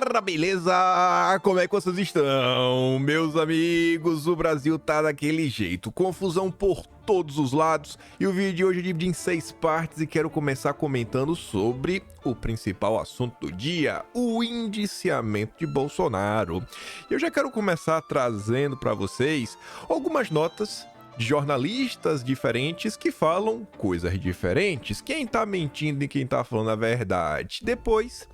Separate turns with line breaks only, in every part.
galera, beleza? Como é que vocês estão? Meus amigos, o Brasil tá daquele jeito, confusão por todos os lados, e o vídeo de hoje é dividido em 6 partes e quero começar comentando sobre o principal assunto do dia, o indiciamento de Bolsonaro. Eu já quero começar trazendo para vocês algumas notas de jornalistas diferentes que falam coisas diferentes. Quem tá mentindo e quem tá falando a verdade. Depois,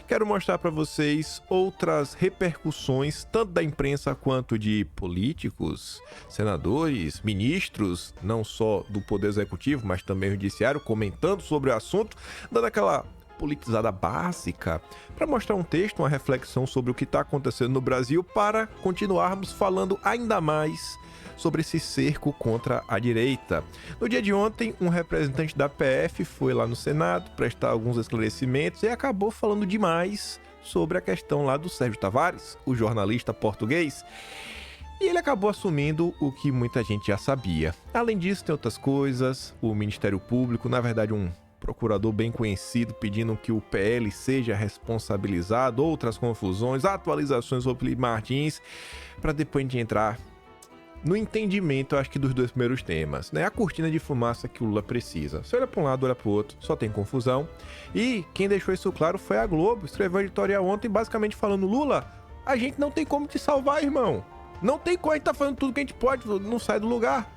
quero mostrar para vocês outras repercussões, tanto da imprensa quanto de políticos, senadores, ministros, não só do Poder Executivo, mas também o Judiciário, comentando sobre o assunto, dando aquela politizada básica, para mostrar um texto, uma reflexão sobre o que está acontecendo no Brasil, para continuarmos falando ainda mais sobre esse cerco contra a direita. No dia de ontem, um representante da PF foi lá no Senado prestar alguns esclarecimentos e acabou falando demais sobre a questão lá do Sérgio Tavares, o jornalista português. E ele acabou assumindo o que muita gente já sabia. Além disso, tem outras coisas. O Ministério Público, na verdade, um procurador bem conhecido pedindo que o PL seja responsabilizado, outras confusões, atualizações sobre Felipe Martins, para depois de entrar no entendimento, eu acho que dos dois primeiros temas, né? A cortina de fumaça que o Lula precisa. Você olha para um lado, olha para o outro, só tem confusão. E quem deixou isso claro foi a Globo. Escreveu um editorial ontem basicamente falando: Lula, a gente não tem como te salvar, irmão. Não tem como, a gente tá fazendo tudo que a gente pode, não sai do lugar.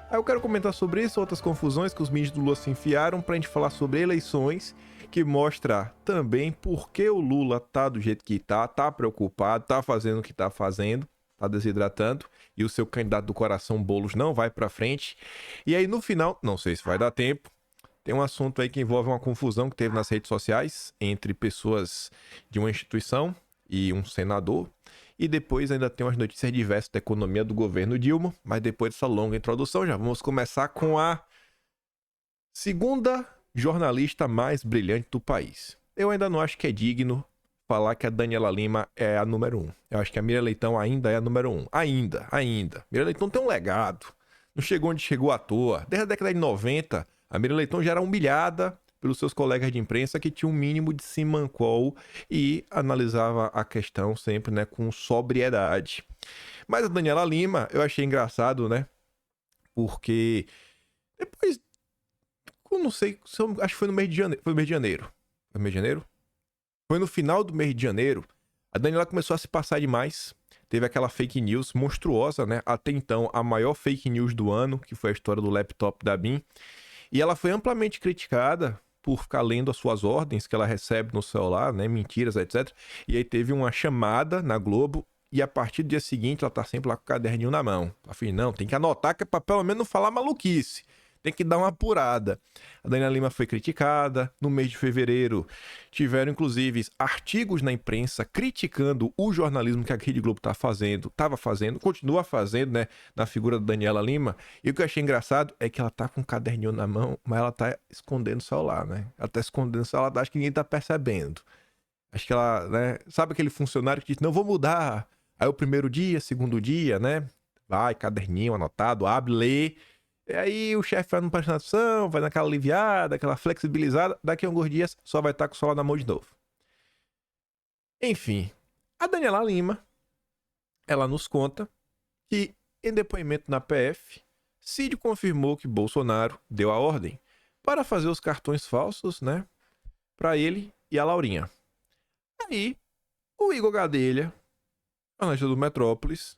Aí eu quero comentar sobre isso, outras confusões que os ministros do Lula se enfiaram, pra gente falar sobre eleições, que mostra também por que o Lula tá do jeito que tá preocupado, tá fazendo o que tá fazendo, tá desidratando, e o seu candidato do coração, Boulos, não vai pra frente. E aí no final, não sei se vai dar tempo, tem um assunto aí que envolve uma confusão que teve nas redes sociais entre pessoas de uma instituição e um senador. E depois ainda tem umas notícias diversas da economia do governo Dilma, mas depois dessa longa introdução já vamos começar com a segunda jornalista mais brilhante do país. Eu ainda não acho que é digno falar que a Daniela Lima é a número 1. Eu acho que a Miriam Leitão ainda é a número 1. Ainda. Miriam Leitão tem um legado. Não chegou onde chegou à toa. Desde a década de 90, a Miriam Leitão já era humilhada pelos seus colegas de imprensa que tinham um mínimo de simancol e analisava a questão sempre, né, com sobriedade. Mas a Daniela Lima, eu achei engraçado, né? Porque depois, eu não sei, acho que foi no mês de janeiro. Foi no mês de janeiro. Foi no mês de janeiro? Foi no final do mês de janeiro, a Daniela começou a se passar demais. Teve aquela fake news monstruosa, né? Até então, a maior fake news do ano, que foi a história do laptop da BIM. E ela foi amplamente criticada por ficar lendo as suas ordens que ela recebe no celular, né? Mentiras, etc. E aí teve uma chamada na Globo e a partir do dia seguinte ela tá sempre lá com o caderninho na mão. Ela falou: não, tem que anotar que é pra pelo menos não falar maluquice. Tem que dar uma apurada. A Daniela Lima foi criticada. No mês de fevereiro, tiveram, inclusive, artigos na imprensa criticando o jornalismo que a Rede Globo estava fazendo, continua fazendo, né, na figura da Daniela Lima. E o que eu achei engraçado é que ela tá com um caderninho na mão, mas ela tá escondendo o celular, né? Ela tá escondendo o celular, acho que ninguém tá percebendo. Acho que ela, né, sabe aquele funcionário que diz: não, vou mudar. Aí o primeiro dia, segundo dia, né, vai, caderninho anotado, abre, lê. E aí o chefe vai numa apresentação, vai naquela aliviada, aquela flexibilizada, daqui a alguns dias só vai estar com o celular na mão de novo. Enfim, a Daniela Lima, ela nos conta que em depoimento na PF, Cid confirmou que Bolsonaro deu a ordem para fazer os cartões falsos, né, para ele e a Laurinha. Aí, o Igor Gadelha, jornalista do Metrópolis,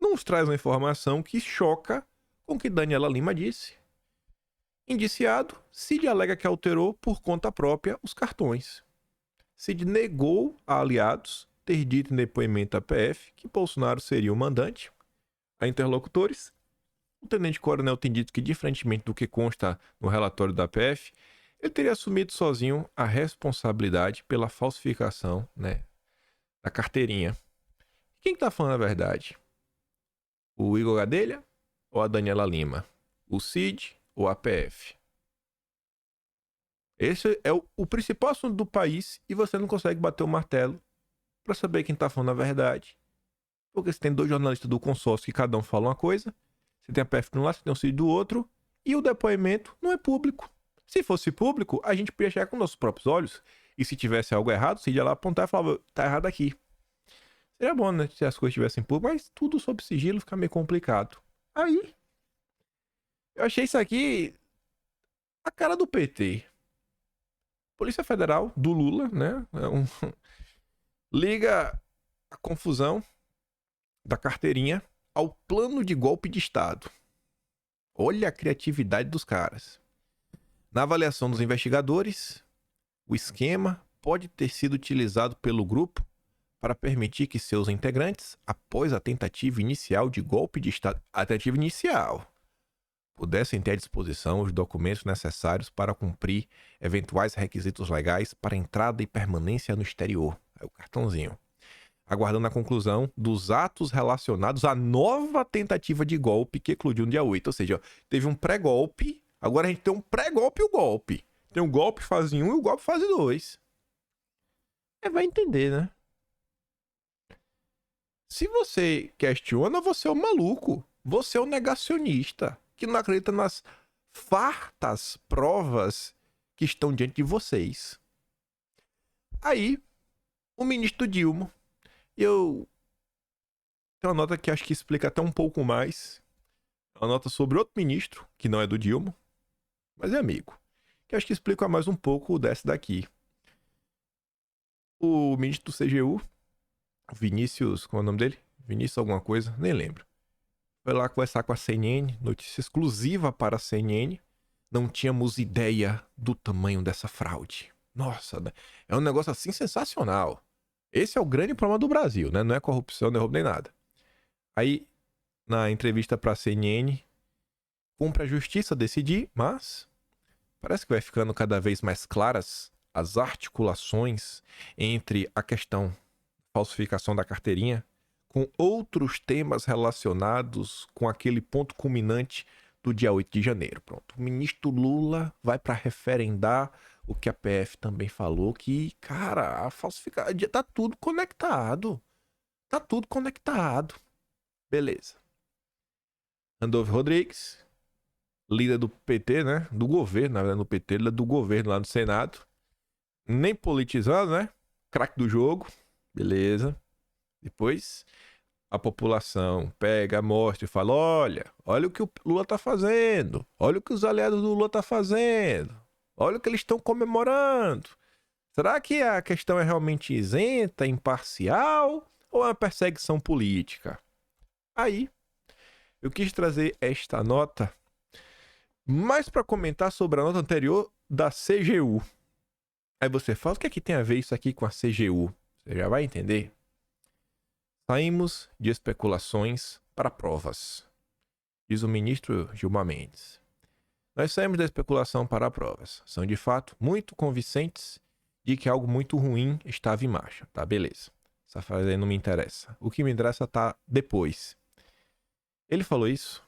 nos traz uma informação que choca com o que Daniela Lima disse. Indiciado, Cid alega que alterou por conta própria os cartões. Cid negou a aliados ter dito em depoimento à PF que Bolsonaro seria o mandante. A interlocutores, o tenente-coronel tem dito que, diferentemente do que consta no relatório da PF, ele teria assumido sozinho a responsabilidade pela falsificação, né, da carteirinha. Quem está falando a verdade? O Igor Gadelha ou a Daniela Lima? O Cid ou a PF? Esse é o principal assunto do país e você não consegue bater o martelo para saber quem tá falando a verdade. Porque você tem dois jornalistas do consórcio que cada um fala uma coisa, você tem a PF de um lado, você tem o Cid do outro, e o depoimento não é público. Se fosse público, a gente podia chegar com nossos próprios olhos E se tivesse algo errado, você ia lá apontar e falava, tá errado aqui. Seria bom, né? Se as coisas estivessem públicas, mas tudo sob sigilo fica meio complicado. Aí, eu achei isso aqui a cara do PT. Polícia Federal, do Lula, né? Liga a confusão da carteirinha ao plano de golpe de Estado. Olha a criatividade dos caras. Na avaliação dos investigadores, o esquema pode ter sido utilizado pelo grupo para permitir que seus integrantes, após a tentativa inicial de golpe de Estado, pudessem ter à disposição os documentos necessários para cumprir eventuais requisitos legais para entrada e permanência no exterior. Aí o cartãozinho. Aguardando a conclusão dos atos relacionados à nova tentativa de golpe que eclodiu no dia 8. Ou seja, teve um pré-golpe, agora a gente tem um pré-golpe e o golpe. Tem um golpe fase 1 e o golpe fase 2. Vai entender, né? Se você questiona, você é um maluco. Você é um negacionista que não acredita nas fartas provas que estão diante de vocês. Aí, o ministro Dilma, eu tenho uma nota que acho que explica até um pouco mais. Uma nota sobre outro ministro, que não é do Dilma, mas é amigo, que acho que explica mais um pouco dessa daqui. O ministro do CGU, Vinícius, qual é o nome dele? Vinícius alguma coisa, nem lembro. Foi lá conversar com a CNN, notícia exclusiva para a CNN. Não tínhamos ideia do tamanho dessa fraude. Nossa, é um negócio assim sensacional. Esse é o grande problema do Brasil, né? Não é corrupção, nem roubo, nem nada. Aí, na entrevista para a CNN, cumpre a justiça decidir, mas parece que vai ficando cada vez mais claras as articulações entre a questão falsificação da carteirinha com outros temas relacionados com aquele ponto culminante do dia 8 de janeiro. Pronto. O ministro Lula vai para referendar o que a PF também falou, que, cara, a falsificação tá tudo conectado. Tá tudo conectado. Beleza. Randolfo Rodrigues, líder do PT, né? Do governo, na verdade, no PT, líder do governo lá no Senado. Nem politizando, né? Craque do jogo. Beleza. Depois, a população pega, mostra e fala, olha o que o Lula tá fazendo. Olha o que os aliados do Lula tá fazendo. Olha o que eles estão comemorando. Será que a questão é realmente isenta, imparcial ou é uma perseguição política? Aí, eu quis trazer esta nota mais para comentar sobre a nota anterior da CGU. Aí você fala, o que é que tem a ver isso aqui com a CGU? Você já vai entender. Saímos de especulações para provas, diz o ministro Gilmar Mendes. Nós saímos da especulação para provas. São de fato muito convincentes de que algo muito ruim estava em marcha. Tá, beleza. Essa frase aí não me interessa. O que me interessa tá depois. Ele falou isso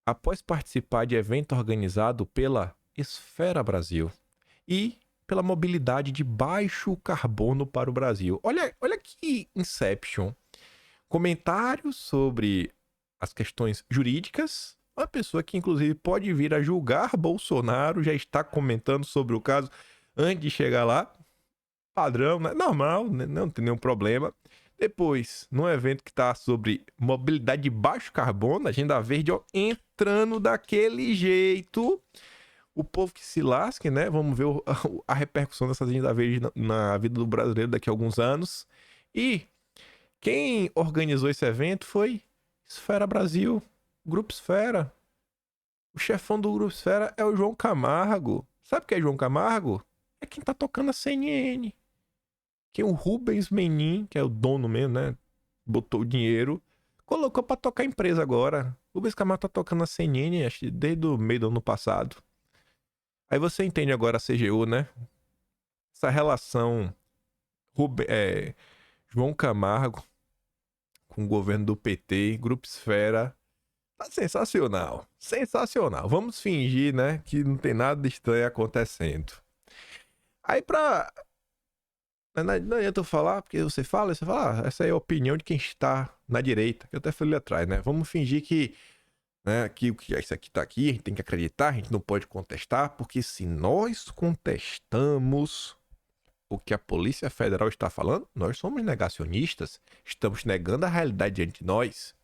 após participar de evento organizado pela Esfera Brasil e pela mobilidade de baixo carbono para o Brasil. Olha que Inception. Comentários sobre as questões jurídicas. Uma pessoa que, inclusive, pode vir a julgar Bolsonaro já está comentando sobre o caso antes de chegar lá. Padrão, né? Normal, né? Não tem nenhum problema. Depois, num evento que está sobre mobilidade de baixo carbono, agenda verde, ó, entrando daquele jeito. O povo que se lasque, né? Vamos ver a repercussão dessa agenda verde na vida do brasileiro daqui a alguns anos. E quem organizou esse evento foi Esfera Brasil, Grupo Esfera. O chefão do Grupo Esfera é o João Camargo. Sabe o que é João Camargo? É quem tá tocando a CNN. Que o Rubens Menin, que é o dono mesmo, né? Botou o dinheiro, colocou pra tocar a empresa agora. O Rubens Camargo tá tocando a CNN, acho que desde o meio do ano passado. Aí você entende agora a CGU, né? Essa relação João Camargo com o governo do PT, Grupo Esfera, tá sensacional. Sensacional. Vamos fingir, né, que não tem nada de estranho acontecendo. Aí não adianta eu falar, porque você fala, essa é a opinião de quem está na direita, que eu até falei ali atrás, né? Vamos fingir que, né, que isso aqui tá aqui, a gente tem que acreditar, a gente não pode contestar, porque se nós contestamos, o que a Polícia Federal está falando? Nós somos negacionistas, estamos negando a realidade diante de nós.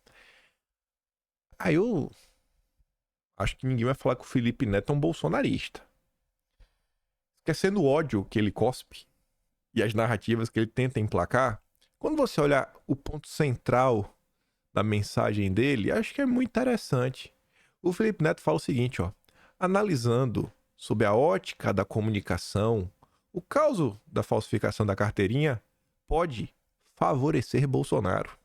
Aí eu acho que ninguém vai falar que o Felipe Neto é um bolsonarista. Esquecendo o ódio que ele cospe e as narrativas que ele tenta emplacar, quando você olhar o ponto central da mensagem dele, acho que é muito interessante. O Felipe Neto fala o seguinte, ó: analisando sob a ótica da comunicação, o caso da falsificação da carteirinha pode favorecer Bolsonaro.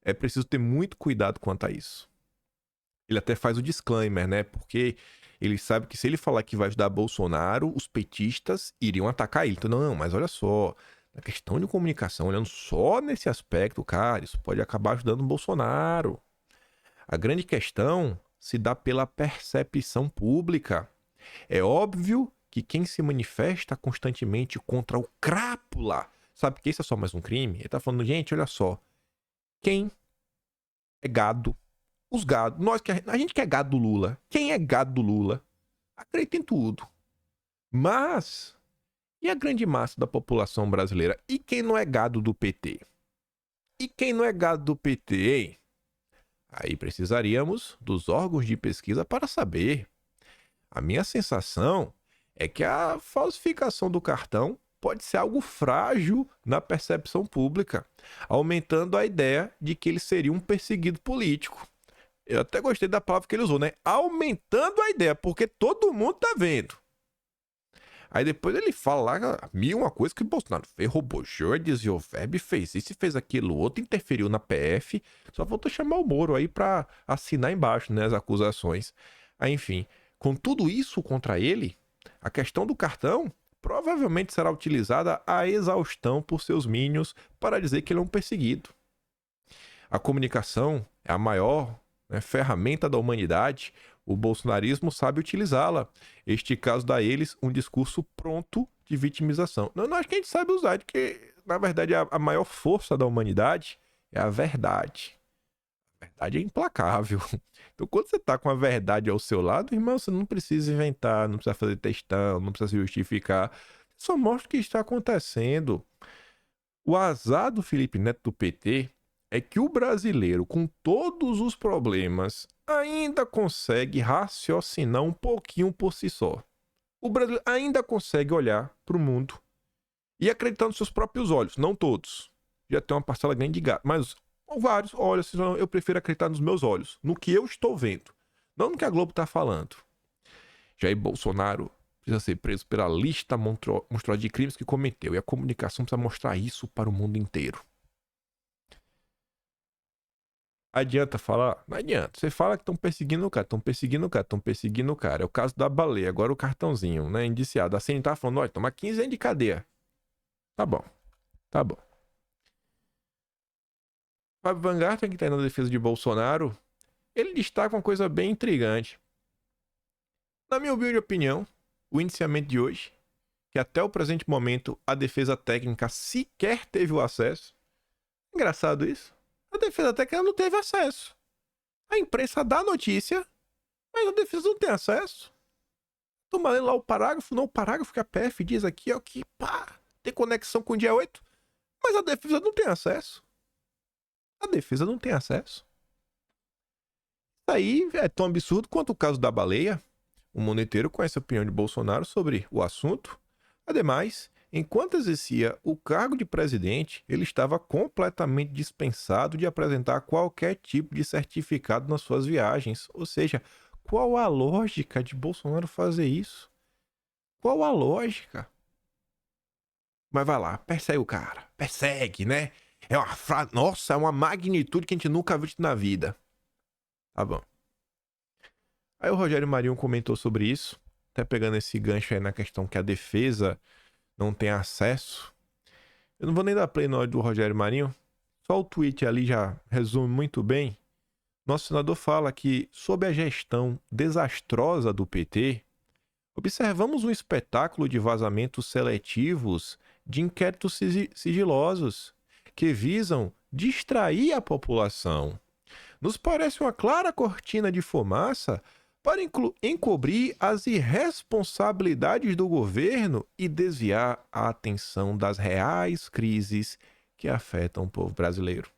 É preciso ter muito cuidado quanto a isso. Ele até faz o disclaimer, né? Porque ele sabe que se ele falar que vai ajudar Bolsonaro, os petistas iriam atacar ele. Então, não, mas olha só, na questão de comunicação, olhando só nesse aspecto, cara, isso pode acabar ajudando o Bolsonaro. A grande questão se dá pela percepção pública. É óbvio que quem se manifesta constantemente contra o crápula, sabe que isso é só mais um crime? Ele tá falando, gente, olha só, quem é gado, os gados, a gente que é gado do Lula, quem é gado do Lula, acredita em tudo. Mas, e a grande massa da população brasileira? E quem não é gado do PT? E quem não é gado do PT, hein? Aí precisaríamos dos órgãos de pesquisa para saber. A minha sensação é que a falsificação do cartão pode ser algo frágil na percepção pública, aumentando a ideia de que ele seria um perseguido político. Eu até gostei da palavra que ele usou, né? Aumentando a ideia, porque todo mundo tá vendo. Aí depois ele fala lá uma coisa que o Bolsonaro fez, roubou Jor, desviou verbo, fez isso e fez aquilo outro, interferiu na PF. Só faltou chamar o Moro aí pra assinar embaixo, né, as acusações. Aí, enfim, com tudo isso contra ele, a questão do cartão provavelmente será utilizada à exaustão por seus minions para dizer que ele é um perseguido. A comunicação é a maior, né, ferramenta da humanidade. O bolsonarismo sabe utilizá-la. Este caso dá a eles um discurso pronto de vitimização. Não acho que a gente sabe usar, porque, na verdade, a maior força da humanidade é a verdade. A verdade é implacável. Então, quando você tá com a verdade ao seu lado, irmão, você não precisa inventar, não precisa fazer textão, não precisa se justificar. Só mostra o que está acontecendo. O azar do Felipe Neto do PT é que o brasileiro, com todos os problemas, ainda consegue raciocinar um pouquinho por si só. O brasileiro ainda consegue olhar para o mundo e acreditar nos seus próprios olhos. Não todos. Já tem uma parcela grande de gato, mas vários olham assim, eu prefiro acreditar nos meus olhos, no que eu estou vendo, não no que a Globo está falando. Jair Bolsonaro precisa ser preso pela lista monstruosa de crimes que cometeu, e a comunicação precisa mostrar isso para o mundo inteiro. Adianta falar? Não adianta. Você fala que estão perseguindo o cara, estão perseguindo o cara, estão perseguindo o cara. É o caso da baleia, agora o cartãozinho, né? Indiciado. A CN tá falando, olha, toma 15 anos de cadeia. Tá bom. Tá bom. Fábio Van Garten, que está na defesa de Bolsonaro, ele destaca uma coisa bem intrigante. Na minha humilde opinião, o indiciamento de hoje, que até o presente momento a defesa técnica sequer teve o acesso. Engraçado isso. A defesa técnica não teve acesso. A imprensa dá a notícia, mas a defesa não tem acesso. Tô lendo lá o parágrafo, não, o parágrafo que a PF diz aqui é o que, tem conexão com o dia 8, mas a defesa não tem acesso. A defesa não tem acesso. Isso aí é tão absurdo quanto o caso da baleia. O mundo inteiro conhece a opinião de Bolsonaro sobre o assunto. Ademais, enquanto exercia o cargo de presidente, ele estava completamente dispensado de apresentar qualquer tipo de certificado nas suas viagens. Ou seja, qual a lógica de Bolsonaro fazer isso? Qual a lógica? Mas vai lá, persegue o cara. Persegue, né? Nossa, é uma magnitude que a gente nunca viu na vida. Tá bom. Aí o Rogério Marinho comentou sobre isso, até pegando esse gancho aí na questão que a defesa não tem acesso. Eu não vou nem dar play no áudio do Rogério Marinho, só o tweet ali já resume muito bem. Nosso senador fala que, sob a gestão desastrosa do PT, observamos um espetáculo de vazamentos seletivos de inquéritos sigilosos que visam distrair a população. Nos parece uma clara cortina de fumaça para encobrir as irresponsabilidades do governo e desviar a atenção das reais crises que afetam o povo brasileiro.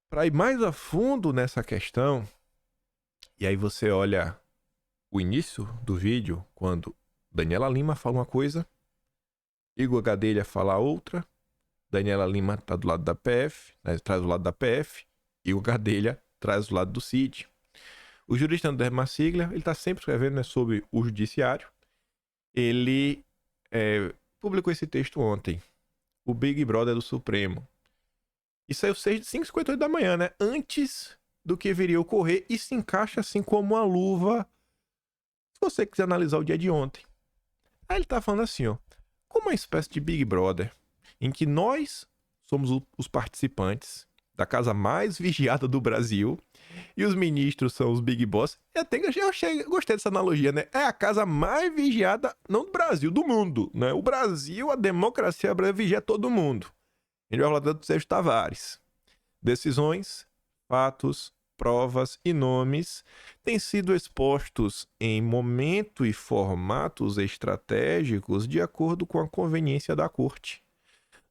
Para ir mais a fundo nessa questão, e aí você olha o início do vídeo, quando Daniela Lima fala uma coisa, Igor Gadelha fala outra, Daniela Lima está do lado da PF, né, traz o lado da PF, Igor Gadelha traz o lado do CID. O jurista André Marsiglia, ele está sempre escrevendo, né, sobre o judiciário. Ele publicou esse texto ontem, o Big Brother do Supremo. E saiu 5h58 da manhã, né? Antes do que viria a ocorrer, e se encaixa assim como uma luva, se você quiser analisar o dia de ontem. Aí ele tá falando assim, ó, como uma espécie de Big Brother, em que nós somos os participantes da casa mais vigiada do Brasil, e os ministros são os Big Boss. Gostei dessa analogia, né? É a casa mais vigiada, não do Brasil, do mundo, né? O Brasil, a democracia brasileira vigia todo mundo. A gente vai falar do Sérgio Tavares. Decisões, fatos, provas e nomes têm sido expostos em momento e formatos estratégicos de acordo com a conveniência da corte,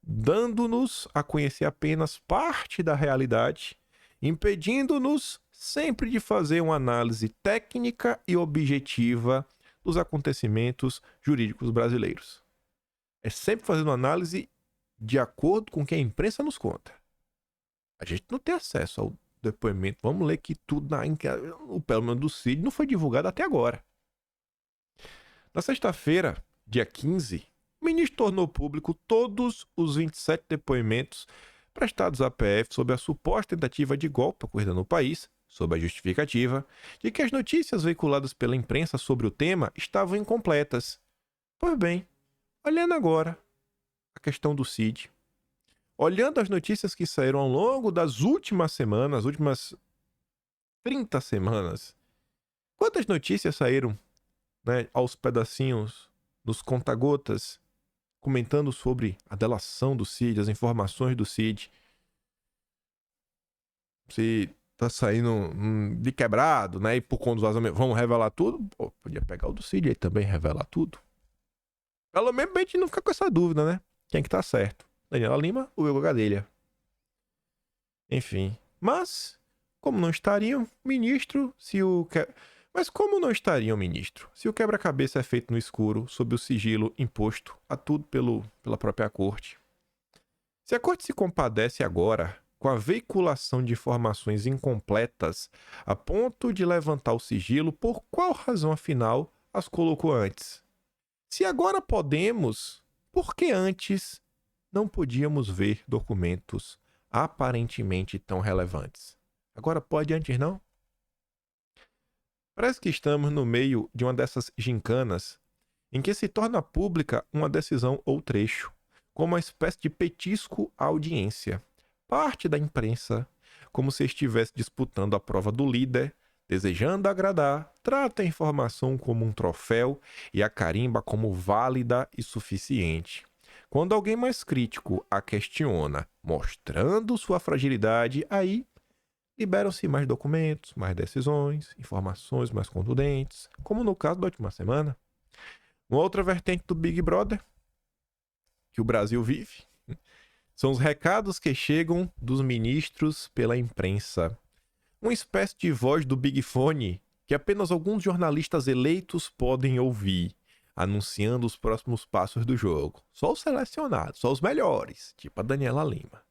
dando-nos a conhecer apenas parte da realidade, impedindo-nos sempre de fazer uma análise técnica e objetiva dos acontecimentos jurídicos brasileiros. É sempre fazendo uma análise de acordo com o que a imprensa nos conta. A gente não tem acesso ao depoimento. Vamos ler que tudo, o pelo menos do CID, não foi divulgado até agora. Na sexta-feira, dia 15, o ministro tornou público todos os 27 depoimentos prestados à PF sobre a suposta tentativa de golpe ocorrida no país, sob a justificativa de que as notícias veiculadas pela imprensa sobre o tema estavam incompletas. Pois bem, olhando agora a questão do CID, olhando as notícias que saíram ao longo das últimas semanas, últimas 30 semanas, quantas notícias saíram, né, aos pedacinhos, nos conta-gotas, comentando sobre a delação do CID, as informações do CID. Se tá saindo de quebrado, né, e por conta dos vazamentos, vamos revelar tudo? Pô, podia pegar o do CID aí também, revelar tudo. Pelo menos a gente não fica com essa dúvida, né? Quem é que tá certo? Daniela Lima ou Igor Gadelha? Enfim. Mas, como não estariam, ministro, Mas como não estariam, ministro, se o quebra-cabeça é feito no escuro, sob o sigilo imposto a tudo pela própria corte? Se a corte se compadece agora com a veiculação de informações incompletas a ponto de levantar o sigilo, por qual razão, afinal, as colocou antes? Se agora podemos, por que antes não podíamos ver documentos aparentemente tão relevantes? Agora pode, antes não? Parece que estamos no meio de uma dessas gincanas em que se torna pública uma decisão ou trecho, como uma espécie de petisco à audiência. Parte da imprensa, como se estivesse disputando a prova do líder, desejando agradar, trata a informação como um troféu e a carimba como válida e suficiente. Quando alguém mais crítico a questiona, mostrando sua fragilidade, aí liberam-se mais documentos, mais decisões, informações mais contundentes, como no caso da última semana. Uma outra vertente do Big Brother que o Brasil vive são os recados que chegam dos ministros pela imprensa. Uma espécie de voz do Big Fone que apenas alguns jornalistas eleitos podem ouvir, anunciando os próximos passos do jogo. Só os selecionados, só os melhores, tipo a Daniela Lima.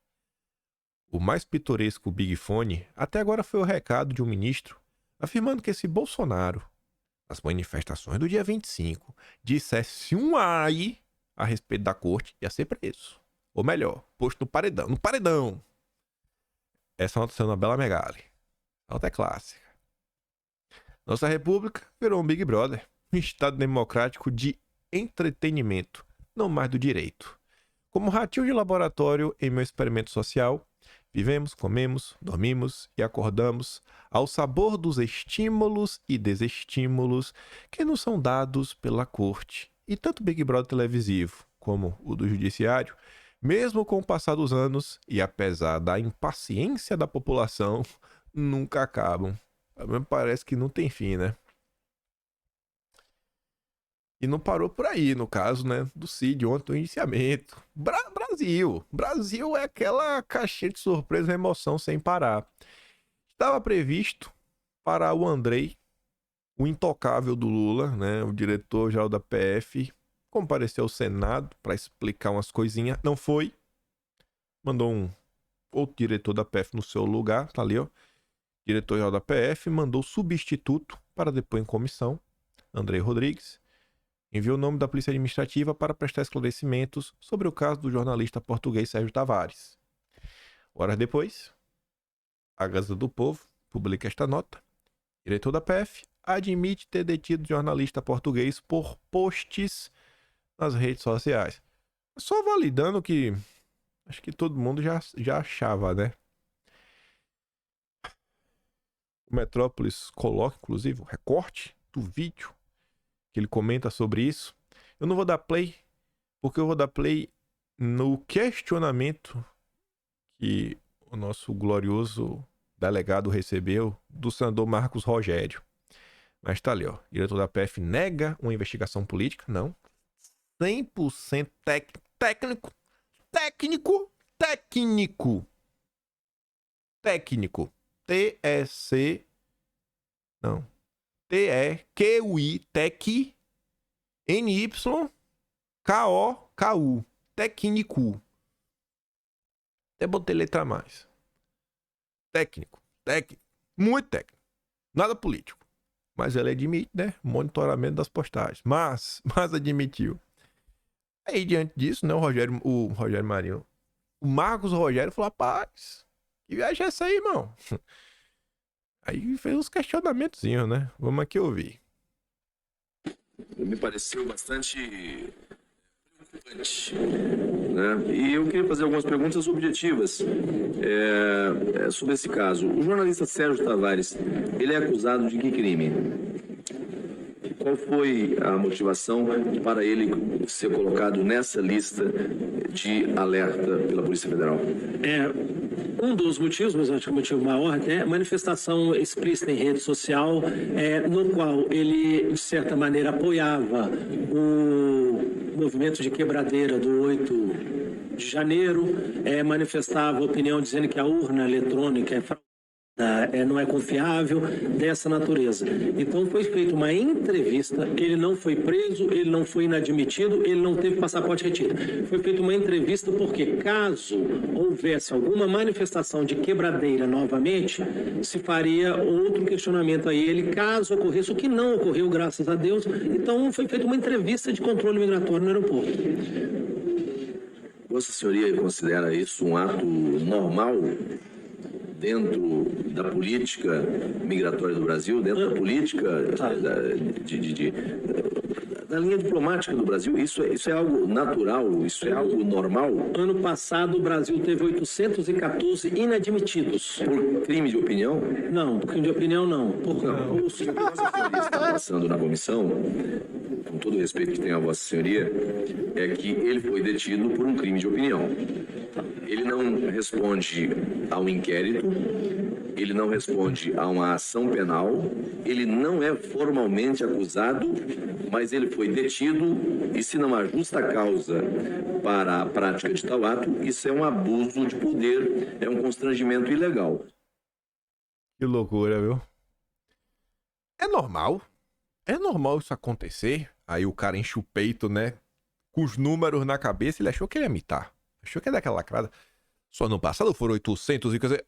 O mais pitoresco Big Fone até agora foi o recado de um ministro afirmando que se Bolsonaro, nas manifestações do dia 25, dissesse um ai a respeito da corte, ia ser preso. Ou melhor, posto no paredão. No paredão! Essa nota saiu na Bela Megali. A nota é clássica. Nossa república virou um Big Brother, um estado democrático de entretenimento, não mais do direito. Como ratinho de laboratório em meu experimento social, vivemos, comemos, dormimos e acordamos ao sabor dos estímulos e desestímulos que nos são dados pela corte. E tanto o Big Brother televisivo como o do judiciário, mesmo com o passar dos anos e apesar da impaciência da população, nunca acabam. Parece que não tem fim, né? E não parou por aí, no caso, né, do Cid, ontem, o iniciamento. Brasil. Brasil é aquela caixinha de surpresa e emoção sem parar. Estava previsto para o Andrei, o intocável do Lula, né, o diretor-geral da PF, comparecer ao Senado para explicar umas coisinhas. Não foi. Mandou um outro diretor da PF no seu lugar, tá ali, ó. Diretor-geral da PF mandou substituto para depor em comissão, Andrei Rodrigues. Enviou o nome da Polícia Administrativa para prestar esclarecimentos sobre o caso do jornalista português Sérgio Tavares. Horas depois, a Gazeta do Povo publica esta nota. Diretor da PF admite ter detido jornalista português por posts nas redes sociais. Só validando que acho que todo mundo já achava, né? O Metrópolis coloca, inclusive, o recorte do vídeo que ele comenta sobre isso. Eu não vou dar play, porque eu vou dar play no questionamento que o nosso glorioso delegado recebeu do senador Marcos Rogério. Mas tá ali, ó. Diretor da PF nega uma investigação política? Não. 100% técnico. TEC. Não. TEQI. TEC. NYKOKU. Técnico. Até botei letra a mais. Técnico. Muito técnico. Nada político. Mas ele admite, né? Monitoramento das postagens. Mas admitiu. Aí, diante disso, né? O Rogério Marinho. O Marcos Rogério falou: rapaz, que viagem é essa aí, irmão? Aí fez uns questionamentozinhos, né? Vamos aqui ouvir.
Me pareceu bastante preocupante, né? E eu queria fazer algumas perguntas objetivas sobre esse caso. O jornalista Sérgio Tavares, ele é acusado de que crime? Qual foi a motivação para ele ser colocado nessa lista de alerta pela Polícia Federal?
Um dos motivos, mas acho que o motivo maior, é manifestação explícita em rede social, no qual ele, de certa maneira, apoiava o movimento de quebradeira do 8 de janeiro, manifestava opinião dizendo que a urna eletrônica é fraudada, não é confiável, dessa natureza. Então foi feita uma entrevista, ele não foi preso, ele não foi inadmitido, ele não teve passaporte retido. Foi feita uma entrevista porque caso houvesse alguma manifestação de quebradeira novamente, se faria outro questionamento a ele, caso ocorresse, o que não ocorreu, graças a Deus. Então foi feita uma entrevista de controle migratório no aeroporto.
Vossa Senhoria considera isso um ato normal dentro da política migratória do Brasil, dentro da política da linha diplomática do Brasil? Isso é algo natural? Isso é algo normal?
Ano passado, o Brasil teve 814 inadmitidos.
Por crime de opinião?
Não, por crime de opinião, não.
O que Vossa Senhoria está passando na comissão, com todo o respeito que tem a Vossa Senhoria, é que ele foi detido por um crime de opinião. Ele não responde a um inquérito, ele não responde a uma ação penal, ele não é formalmente acusado, mas ele foi detido e, se não há justa causa para a prática de tal ato, isso é um abuso de poder, é um constrangimento ilegal.
Que loucura, viu? É normal isso acontecer. Aí o cara enche o peito, né? Com os números na cabeça, ele achou que ele ia imitar. Achou que ia dar aquela lacrada. Só no passado foram 800 e coisa.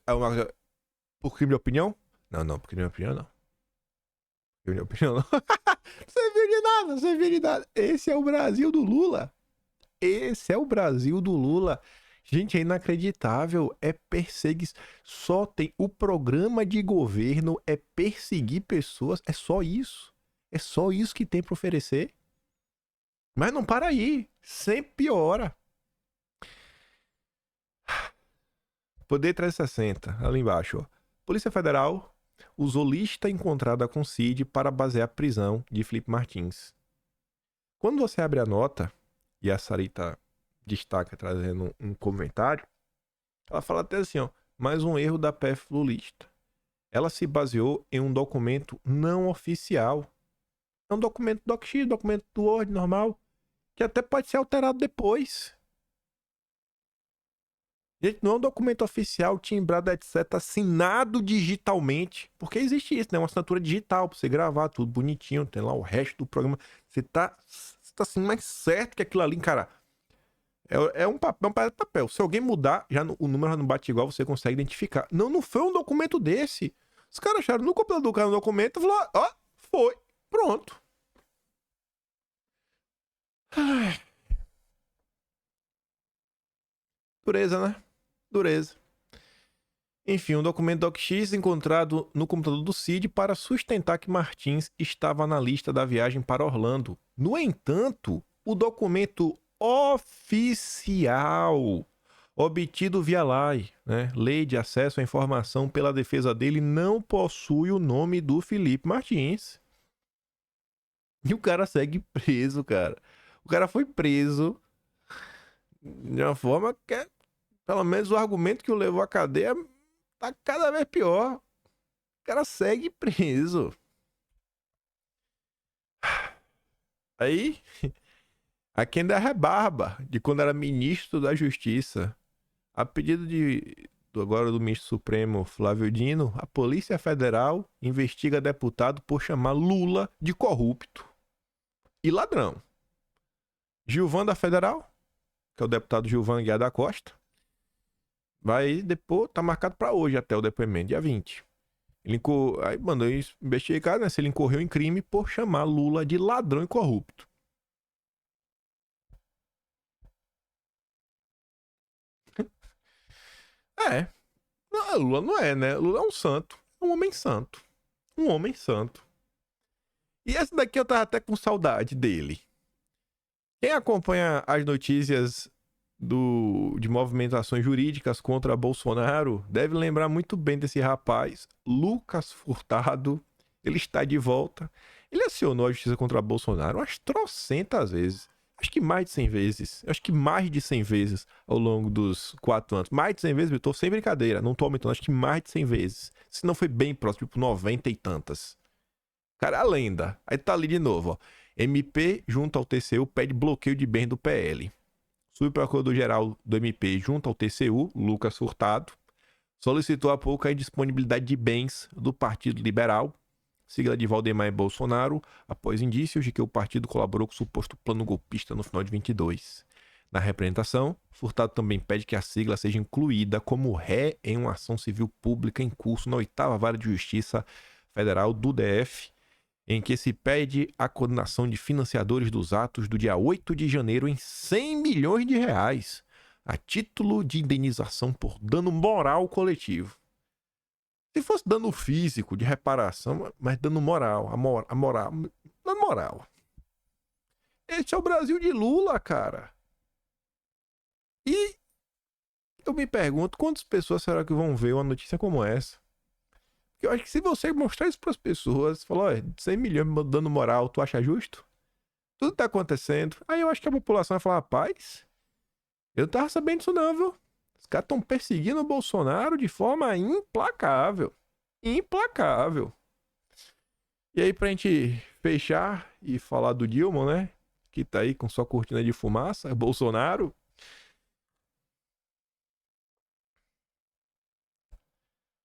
Por crime de opinião? Não, por crime de opinião não. Por crime de opinião não. Não serviu de nada. Esse é o Brasil do Lula. Gente, é inacreditável. É perseguição. Só tem o programa de governo, é perseguir pessoas. É só isso. É só isso que tem pra oferecer. Mas não para aí. Sempre piora. Poder 360, ali embaixo, ó. Polícia Federal usou lista encontrada com Cid para basear a prisão de Felipe Martins. Quando você abre a nota, e a Sarita destaca trazendo um comentário, ela fala até assim, ó, mais um erro da PF lulista. ela se baseou em um documento não oficial. É um documento DocX, documento do Word normal, que até pode ser alterado depois. Gente, não é um documento oficial, timbrado, etc., assinado digitalmente. Porque existe isso, né? Uma assinatura digital pra você gravar tudo bonitinho, tem lá o resto do programa. Você tá assim, mais certo que aquilo ali, cara. É um papel, papel. Se alguém mudar, o número já não bate igual, você consegue identificar. Não foi um documento desse. Os caras acharam no computador do cara um documento e falaram, ó, foi, pronto. Ai, dureza, né? Dureza. Enfim, um documento DocX encontrado no computador do Cid para sustentar que Martins estava na lista da viagem para Orlando. No entanto, o documento oficial obtido via lei, né? Lei de Acesso à Informação pela defesa dele, não possui o nome do Felipe Martins. E o cara segue preso, cara. O cara foi preso de uma forma que é, pelo menos o argumento que o levou à cadeia tá cada vez pior. O cara segue preso. Aí, aqui ainda é rebarba de quando era ministro da Justiça. A pedido agora do ministro Supremo Flávio Dino, a Polícia Federal investiga deputado por chamar Lula de corrupto e ladrão. Gilvan da Federal, que é o deputado Gilvan Guiar da Costa, vai depor, tá marcado para hoje até o depoimento, dia 20. Aí mandou investigar, né, se ele incorreu em crime por chamar Lula de ladrão e corrupto. É. Lula não é, né? Lula é um santo. Um homem santo. Um homem santo. E essa daqui eu tava até com saudade dele. Quem acompanha as notícias de movimentações jurídicas contra Bolsonaro deve lembrar muito bem desse rapaz, Lucas Furtado. Ele está de volta. Ele acionou a justiça contra Bolsonaro umas trocentas vezes. Acho que mais de 100 vezes. Acho que mais de 100 vezes ao longo dos 4 anos. Mais de 100 vezes, eu tô sem brincadeira. Não tô aumentando, acho que mais de 100 vezes. Se não foi bem próximo, tipo 90 e tantas. Cara, a lenda. Aí tá ali de novo, ó. MP junto ao TCU pede bloqueio de bens do PL. Subprocurador-geral do MP junto ao TCU, Lucas Furtado, solicitou há pouco a indisponibilidade de bens do Partido Liberal, sigla de Valdemar Bolsonaro, após indícios de que o partido colaborou com o suposto plano golpista no final de 22. Na representação, Furtado também pede que a sigla seja incluída como ré em uma ação civil pública em curso na 8ª Vara de Justiça Federal do DF, em que se pede a condenação de financiadores dos atos do dia 8 de janeiro em 100 milhões de reais, a título de indenização por dano moral coletivo. Se fosse dano físico, de reparação, mas dano moral, a moral. Esse é o Brasil de Lula, cara. E eu me pergunto, quantas pessoas será que vão ver uma notícia como essa? Porque eu acho que se você mostrar isso pras pessoas, falar, olha, 100 milhões me dando moral, tu acha justo? Tudo tá acontecendo. Aí eu acho que a população vai falar, rapaz, eu não tava sabendo disso não, viu? Os caras estão perseguindo o Bolsonaro de forma implacável. Implacável. E aí, pra gente fechar e falar do Dilma, né? Que tá aí com sua cortina de fumaça, Bolsonaro.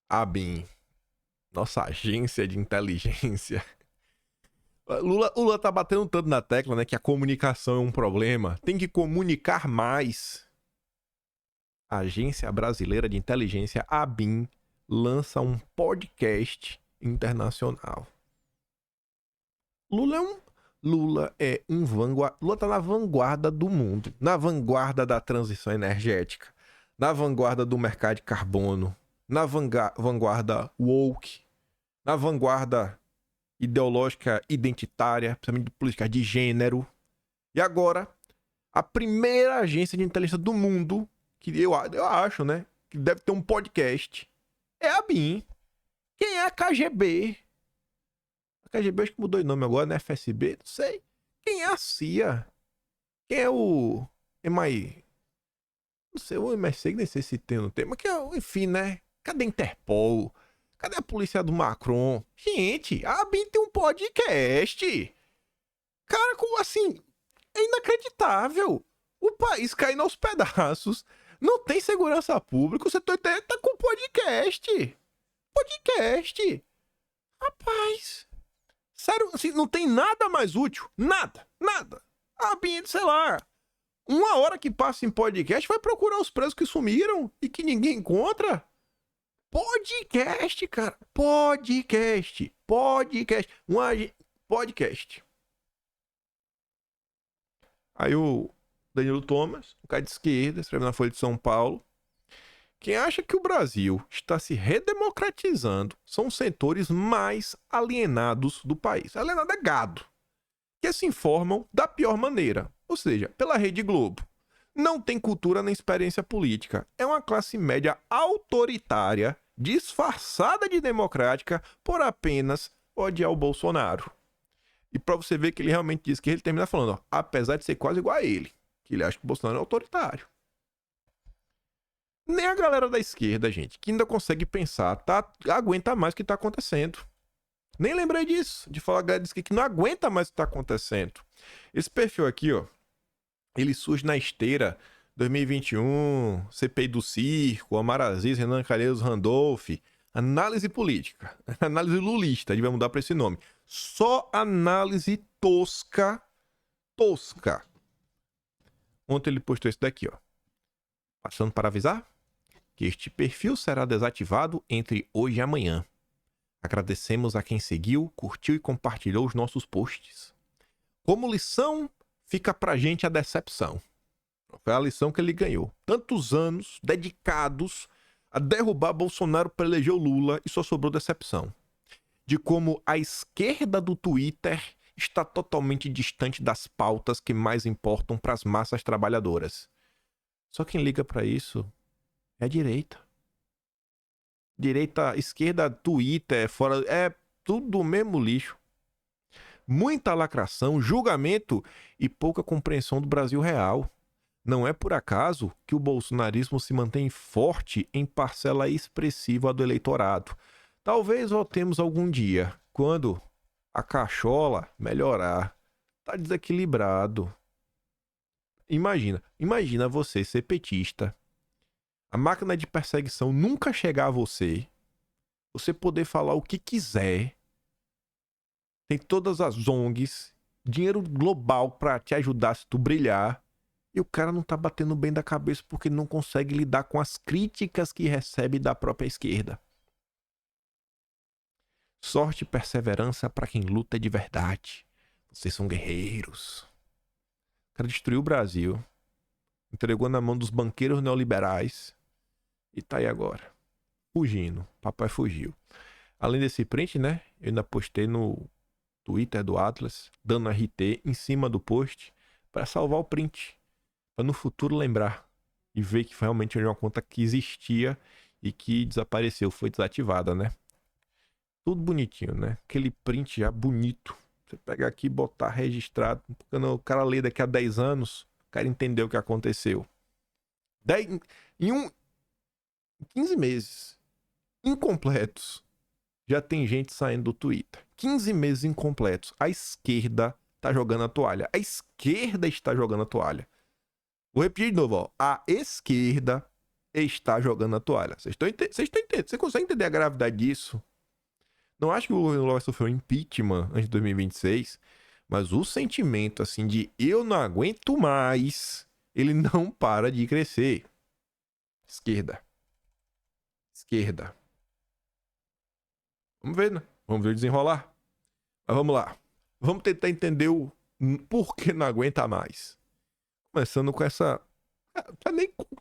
ABIN, nossa agência de inteligência. Lula tá batendo tanto na tecla, né, que a comunicação é um problema. Tem que comunicar mais. A Agência Brasileira de Inteligência, ABIN, lança um podcast internacional. Lula tá na vanguarda do mundo, na vanguarda da transição energética, na vanguarda do mercado de carbono, na vanguarda woke, na vanguarda ideológica identitária, principalmente de política de gênero. E agora, a primeira agência de inteligência do mundo, que eu acho, né, que deve ter um podcast, é a BIM. Quem é a KGB? A KGB acho que mudou de nome agora, né? FSB, não sei. Quem é a CIA? Quem é o MI? Não sei, o MI6, nem sei se tem ou não tem, mas que é, enfim, né? Cadê a Interpol? Cadê a polícia do Macron? Gente, a ABIN tem um podcast. Cara, como assim? É inacreditável. O país caindo aos pedaços. Não tem segurança pública. O setor tá com podcast. Podcast. Rapaz. Sério, assim, não tem nada mais útil. Nada. A ABIN, sei lá. Uma hora que passa em podcast, vai procurar os presos que sumiram e que ninguém encontra. Podcast, cara. Podcast. Podcast. Aí o Danilo Thomas, um cara de esquerda, escreve na Folha de São Paulo. Quem acha que o Brasil está se redemocratizando são os setores mais alienados do país. Alienado é gado. Que se informam da pior maneira. Ou seja, pela Rede Globo. Não tem cultura nem experiência política. É uma classe média autoritária, disfarçada de democrática, por apenas odiar o Bolsonaro. E pra você ver que ele realmente diz que ele termina falando, ó, apesar de ser quase igual a ele, que ele acha que o Bolsonaro é autoritário. Nem a galera da esquerda, gente, que ainda consegue pensar, aguenta mais o que tá acontecendo. Nem lembrei disso, de falar a galera que não aguenta mais o que tá acontecendo. Esse perfil aqui, ó, ele surge na esteira 2021, CPI do Circo, Omar Aziz, Renan Calheiros, Randolph, análise política, análise lulista, devia mudar pra esse nome. Só análise tosca. Ontem ele postou isso daqui, ó. Passando para avisar que este perfil será desativado entre hoje e amanhã. Agradecemos a quem seguiu, curtiu e compartilhou os nossos posts. Como lição, fica pra gente a decepção. Foi a lição que ele ganhou. Tantos anos dedicados a derrubar Bolsonaro para eleger o Lula e só sobrou decepção. De como a esquerda do Twitter está totalmente distante das pautas que mais importam para as massas trabalhadoras. Só quem liga para isso é a direita. Direita, esquerda, Twitter, fora, é tudo o mesmo lixo. Muita lacração, julgamento e pouca compreensão do Brasil real. Não é por acaso que o bolsonarismo se mantém forte em parcela expressiva do eleitorado. Talvez voltemos algum dia, quando a cachola melhorar. Tá desequilibrado. Imagina você ser petista, a máquina de perseguição nunca chegar a você, você poder falar o que quiser, tem todas as ONGs, dinheiro global pra te ajudar se tu brilhar, e o cara não tá batendo bem da cabeça porque não consegue lidar com as críticas que recebe da própria esquerda. Sorte e perseverança pra quem luta de verdade. Vocês são guerreiros. O cara destruiu o Brasil, entregou na mão dos banqueiros neoliberais e tá aí agora, fugindo. Papai fugiu. Além desse print, né, eu ainda postei no Twitter do Atlas, dando RT em cima do post para salvar o print, para no futuro lembrar e ver que realmente era uma conta que existia e que desapareceu, foi desativada, né? Tudo bonitinho, né? Aquele print já bonito. Você pegar aqui e botar registrado. Quando o cara lê daqui a 10 anos, o cara entendeu o que aconteceu. Em 15 meses incompletos, já tem gente saindo do Twitter. 15 meses incompletos. A esquerda tá jogando a toalha. A esquerda está jogando a toalha. Vou repetir de novo, ó. A esquerda está jogando a toalha. Vocês estão entendendo? Você consegue entender a gravidade disso? Não acho que o Lula vai sofrer um impeachment antes de 2026, mas o sentimento, assim, de eu não aguento mais, ele não para de crescer. Esquerda. Vamos ver, né? Vamos ver o desenrolar. Mas vamos lá. Vamos tentar entender o porquê não aguenta mais. Começando com essa...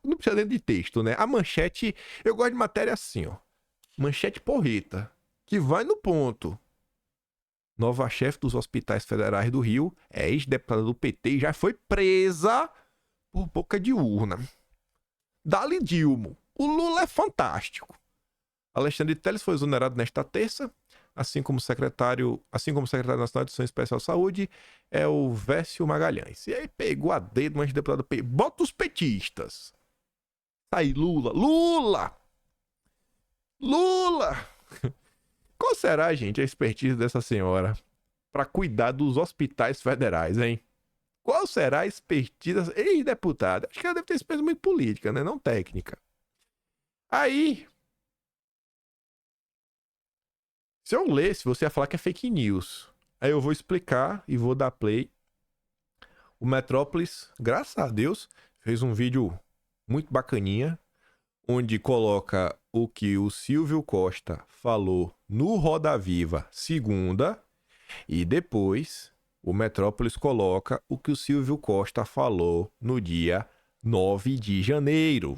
Não precisa nem de texto, né? A manchete... Eu gosto de matéria assim, ó. Manchete porreta. Que vai no ponto. Nova chefe dos hospitais federais do Rio é ex-deputada do PT e já foi presa por boca de urna. Dali Dilma. O Lula é fantástico. Alexandre Telles foi exonerado nesta terça, assim como o secretário nacional de Educação Especial de Saúde é o Vécio Magalhães. E aí pegou a dedo, mas o deputado bota os petistas. Aí Lula. Qual será, gente, a expertise dessa senhora para cuidar dos hospitais federais, hein? Qual será a expertise? Ei, deputado, acho que ela deve ter expertise muito política, né? Não técnica. Aí, se eu lesse, você ia falar que é fake news. Aí eu vou explicar e vou dar play. O Metrópolis, graças a Deus, fez um vídeo muito bacaninha, onde coloca o que o Silvio Costa falou no Roda Viva segunda, e depois o Metrópolis coloca o que o Silvio Costa falou no dia 9 de janeiro.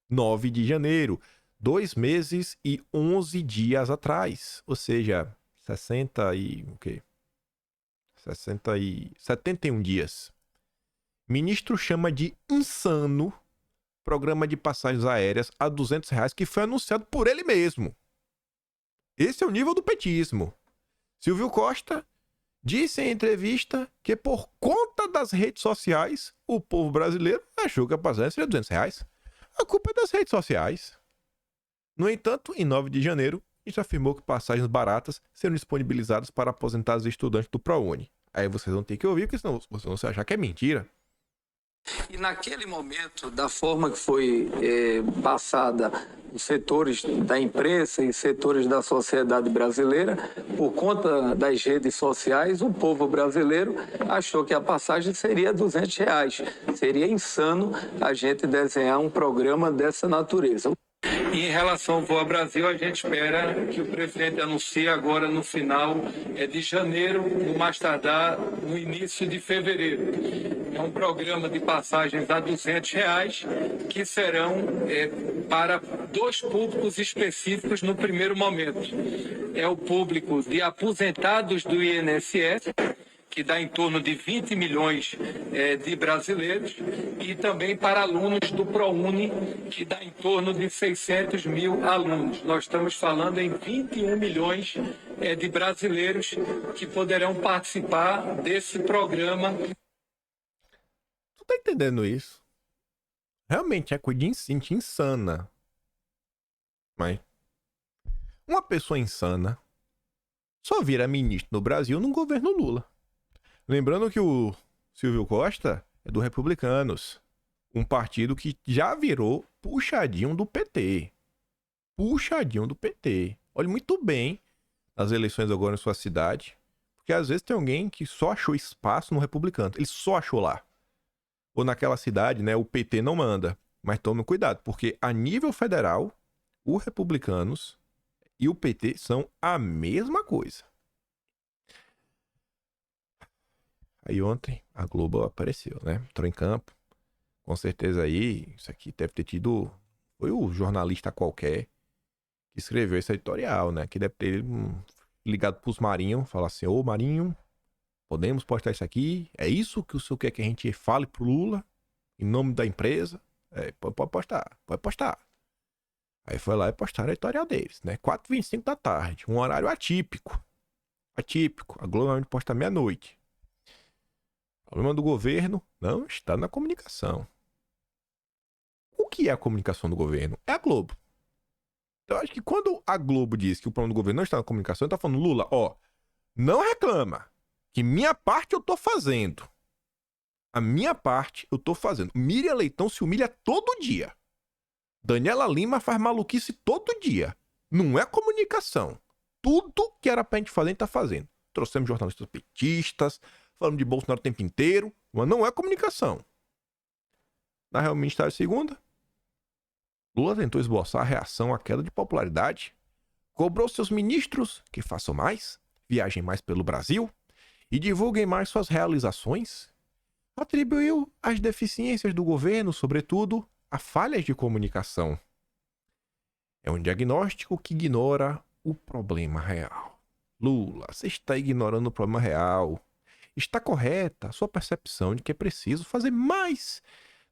9 de janeiro. 2 meses e 11 dias atrás. Ou seja, 71 dias. Ministro chama de insano programa de passagens aéreas a R$200 que foi anunciado por ele mesmo. Esse é o nível do petismo. Silvio Costa disse em entrevista que por conta das redes sociais, o povo brasileiro achou que a passagem seria R$200. A culpa é das redes sociais. No entanto, em 9 de janeiro, isso afirmou que passagens baratas serão disponibilizadas para aposentados e estudantes do ProUni. Aí vocês vão ter que ouvir, porque senão vocês vão se achar que é mentira.
E naquele momento, da forma que foi passada os setores da imprensa e setores da sociedade brasileira, por conta das redes sociais, o povo brasileiro achou que a passagem seria R$200. Seria insano a gente desenhar um programa dessa natureza. Em relação ao Voa Brasil, a gente espera que o presidente anuncie agora no final de janeiro, no mais tardar no início de fevereiro. É um programa de passagens a R$200 que serão para 2 públicos específicos no primeiro momento. É o público de aposentados do INSS, que dá em torno de 20 milhões de brasileiros, e também para alunos do ProUni, que dá em torno de 600 mil alunos. Nós estamos falando em 21 milhões de brasileiros que poderão participar desse programa.
Tu tá entendendo isso? Realmente é coisa de gente insana. Mas uma pessoa insana só vira ministro no Brasil no governo Lula. Lembrando que o Silvio Costa é do Republicanos, um partido que já virou puxadinho do PT. Puxadinho do PT. Olhe muito bem as eleições agora em sua cidade, porque às vezes tem alguém que só achou espaço no Republicano. Ele só achou lá. Ou naquela cidade, né, o PT não manda. Mas tome cuidado, porque a nível federal, o Republicanos e o PT são a mesma coisa. Aí ontem a Globo apareceu, né? Entrou em campo. Com certeza aí, isso aqui deve ter tido... Foi o jornalista qualquer que escreveu esse editorial, né? Que deve ter ligado pros Marinho, falar assim, ô Marinho, podemos postar isso aqui? É isso que o senhor quer que a gente fale pro Lula? Em nome da empresa? Pode postar, pode postar. Aí foi lá e postaram o editorial deles, né? 4h25 da tarde, um horário atípico. Atípico. A Globo normalmente posta meia-noite. O problema do governo não está na comunicação. O que é a comunicação do governo? É a Globo. Então, eu acho que quando a Globo diz que o problema do governo não está na comunicação, ele está falando, Lula, ó, não reclama, que minha parte eu tô fazendo. A minha parte eu tô fazendo. Miriam Leitão se humilha todo dia. Daniela Lima faz maluquice todo dia. Não é comunicação. Tudo que era pra gente fazer, a gente tá fazendo. Trouxemos jornalistas petistas, falando de Bolsonaro o tempo inteiro, mas não é comunicação. Na reunião ministério de segunda, Lula tentou esboçar a reação à queda de popularidade, cobrou seus ministros que façam mais, viajem mais pelo Brasil e divulguem mais suas realizações, atribuiu as deficiências do governo, sobretudo, a falhas de comunicação. É um diagnóstico que ignora o problema real. Lula, você está ignorando o problema real. Está correta a sua percepção de que é preciso fazer mais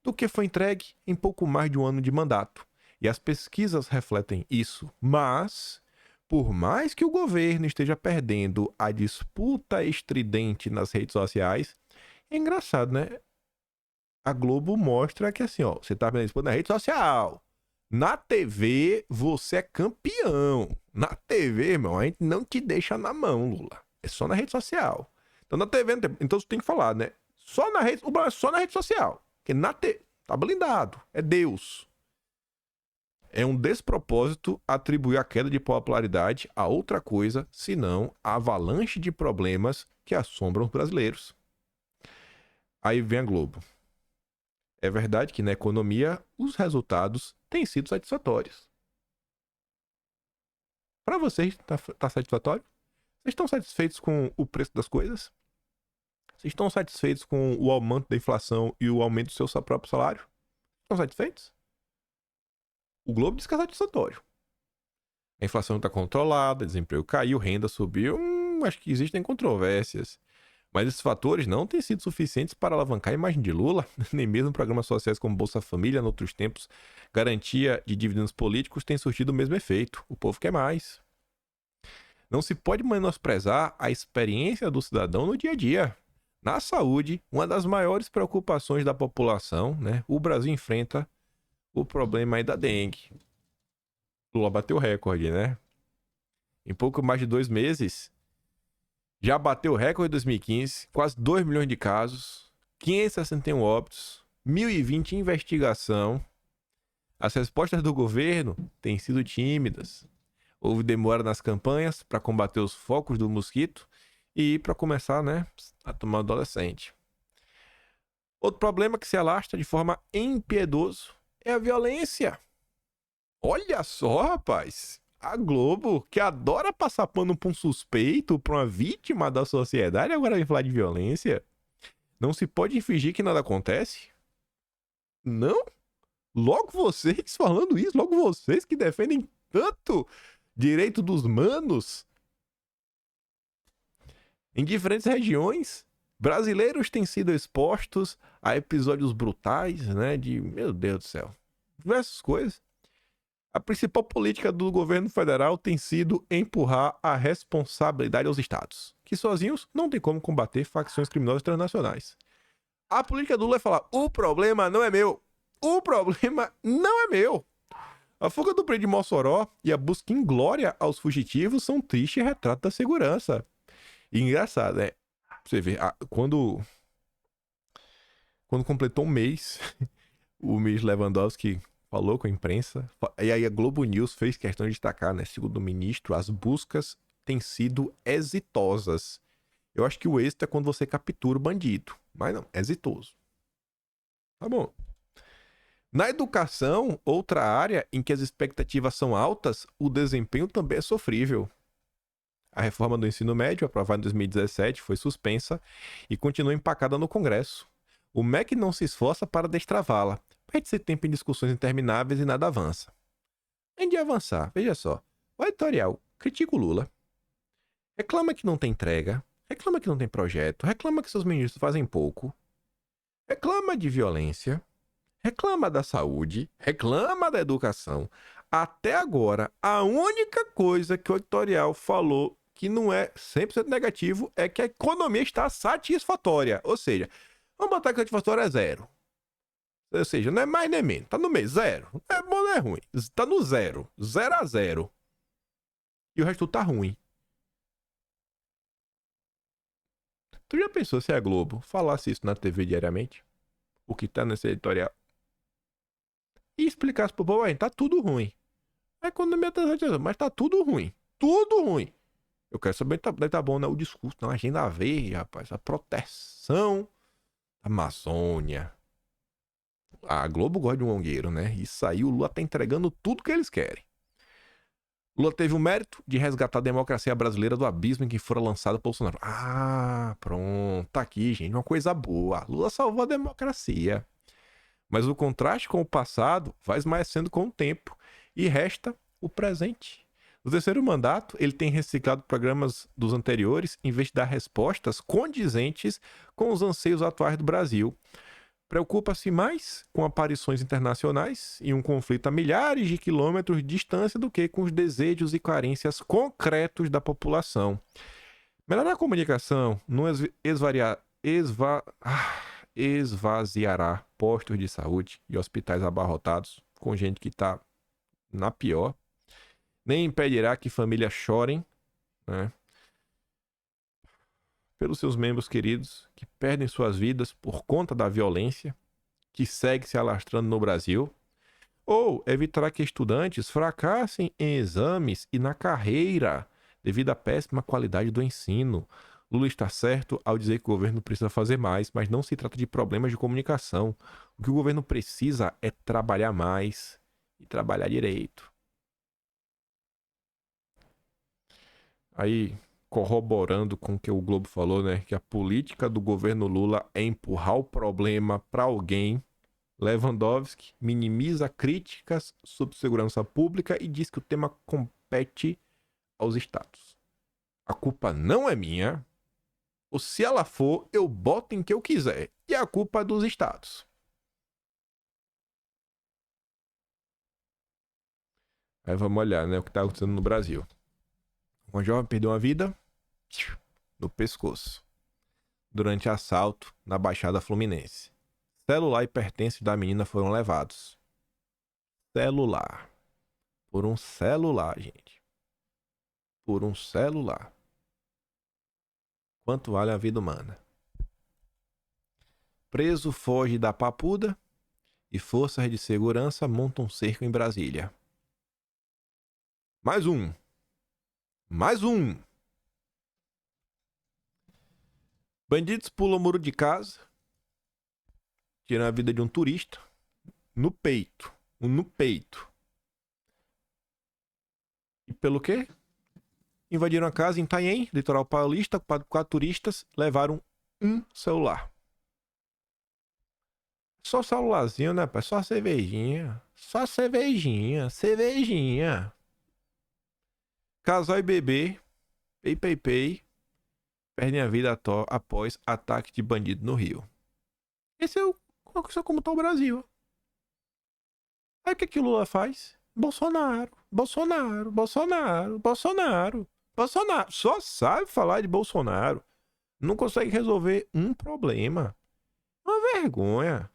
do que foi entregue em pouco mais de um ano de mandato. E as pesquisas refletem isso. Mas, por mais que o governo esteja perdendo a disputa estridente nas redes sociais, é engraçado, né? A Globo mostra que assim, ó, você tá perdendo disputa na rede social. Na TV, você é campeão. Na TV, irmão, a gente não te deixa na mão, Lula. É só na rede social. Então na TV, então você tem que falar, né? Só na rede, só na rede social. Porque na TV tá blindado. É Deus. É um despropósito atribuir a queda de popularidade a outra coisa, senão a avalanche de problemas que assombram os brasileiros. Aí vem a Globo. É verdade que na economia os resultados têm sido satisfatórios. Para vocês, tá satisfatório? Vocês estão satisfeitos com o preço das coisas? Vocês estão satisfeitos com o aumento da inflação e o aumento do seu próprio salário? Estão satisfeitos? O Globo diz que é satisfatório. A inflação está controlada, desemprego caiu, renda subiu. Acho que existem controvérsias. Mas esses fatores não têm sido suficientes para alavancar a imagem de Lula, nem mesmo programas sociais como Bolsa Família, em outros tempos, garantia de dividendos políticos, tem surtido o mesmo efeito. O povo quer mais. Não se pode menosprezar a experiência do cidadão no dia a dia. Na saúde, uma das maiores preocupações da população, né? O Brasil enfrenta o problema aí da dengue. Lula bateu recorde, né? Em pouco mais de 2 meses, já bateu o recorde de 2015, quase 2 milhões de casos, 561 óbitos, 1.020 em investigação. As respostas do governo têm sido tímidas. Houve demora nas campanhas para combater os focos do mosquito e para começar, né, a tomar o adolescente. Outro problema que se alastra de forma impiedosa é a violência. Olha só, rapaz. A Globo, que adora passar pano pra um suspeito, pra uma vítima da sociedade, agora vem falar de violência. Não se pode fingir que nada acontece? Não? Logo vocês falando isso, logo vocês que defendem tanto direito dos manos. Em diferentes regiões, brasileiros têm sido expostos a episódios brutais, né? Meu Deus do céu, diversas coisas. A principal política do governo federal tem sido empurrar a responsabilidade aos estados, que sozinhos não tem como combater facções criminosas transnacionais. A política do Lula é falar: o problema não é meu. O problema não é meu. A fuga do prédio de Mossoró e a busca inglória aos fugitivos são um triste retrato da segurança. E engraçado, né? Você vê, quando completou um mês, o ministro Lewandowski falou com a imprensa, e aí a Globo News fez questão de destacar, né? Segundo o ministro, as buscas têm sido exitosas. Eu acho que o êxito é quando você captura o bandido, mas não, exitoso. Tá bom. Na educação, outra área em que as expectativas são altas, o desempenho também é sofrível. A reforma do ensino médio, aprovada em 2017, foi suspensa e continua empacada no Congresso. O MEC não se esforça para destravá-la. Perde-se tempo em discussões intermináveis e nada avança. Em de avançar, veja só. O editorial critica o Lula. Reclama que não tem entrega. Reclama que não tem projeto. Reclama que seus ministros fazem pouco. Reclama de violência. Reclama da saúde. Reclama da educação. Até agora, a única coisa que o editorial falou que não é 100% negativo é que a economia está satisfatória. Ou seja, vamos botar que a satisfatória é 0. Ou seja, não é mais nem menos. Tá no meio, 0. Não é bom, não é ruim. Tá no 0. 0 a 0. E o resto tá ruim. Tu já pensou se a Globo falasse isso na TV diariamente? O que tá nesse editorial? E explicasse pro povo: tá tudo ruim. A economia tá satisfatória, mas tá tudo ruim. Tudo ruim. Eu quero saber se tá bom, né? O discurso, na agenda verde, rapaz. A proteção da Amazônia. A Globo gosta de um longueiro, né? Isso aí, o Lula tá entregando tudo que eles querem. Lula teve o mérito de resgatar a democracia brasileira do abismo em que fora lançada por Bolsonaro. Pronto. Tá aqui, gente. Uma coisa boa. Lula salvou a democracia. Mas o contraste com o passado vai esmaecendo com o tempo. E resta o presente. No terceiro mandato, ele tem reciclado programas dos anteriores em vez de dar respostas condizentes com os anseios atuais do Brasil. Preocupa-se mais com aparições internacionais e um conflito a milhares de quilômetros de distância do que com os desejos e carências concretos da população. Melhorar a comunicação não esvaziará postos de saúde e hospitais abarrotados com gente que está na pior. nem impedirá que famílias chorem, né, pelos seus membros queridos que perdem suas vidas por conta da violência que segue se alastrando no Brasil, ou evitará que estudantes fracassem em exames e na carreira devido à péssima qualidade do ensino. Lula está certo ao dizer que o governo precisa fazer mais, mas não se trata de problemas de comunicação. O que o governo precisa é trabalhar mais e trabalhar direito. Aí, corroborando com o que o Globo falou, né, que a política do governo Lula é empurrar o problema para alguém, Lewandowski minimiza críticas sobre segurança pública e diz que o tema compete aos estados. A culpa não é minha, ou se ela for, eu boto em que eu quiser, e a culpa é dos estados. Aí vamos olhar, né, o que está acontecendo no Brasil. Uma jovem perdeu a vida no pescoço durante assalto na Baixada Fluminense. Celular e pertences da menina foram levados. Celular. Por um celular, gente. Por um celular. Quanto vale a vida humana? Preso foge da papuda e forças de segurança montam cerco em Brasília. Mais um. Mais um. Bandidos pulam muro de casa, tiram a vida de um turista no peito. No peito. E pelo quê? Invadiram a casa em Itanhaém, litoral paulista, ocupado por 4 turistas, levaram um celular. Só celularzinho, né, pai? Só cervejinha. Só cervejinha. Cervejinha. Casal e bebê, pei, perdem a vida após ataque de bandido no Rio. Esse é como tá o Brasil. Aí o que o Lula faz? Bolsonaro. Só sabe falar de Bolsonaro. Não consegue resolver um problema. Uma vergonha.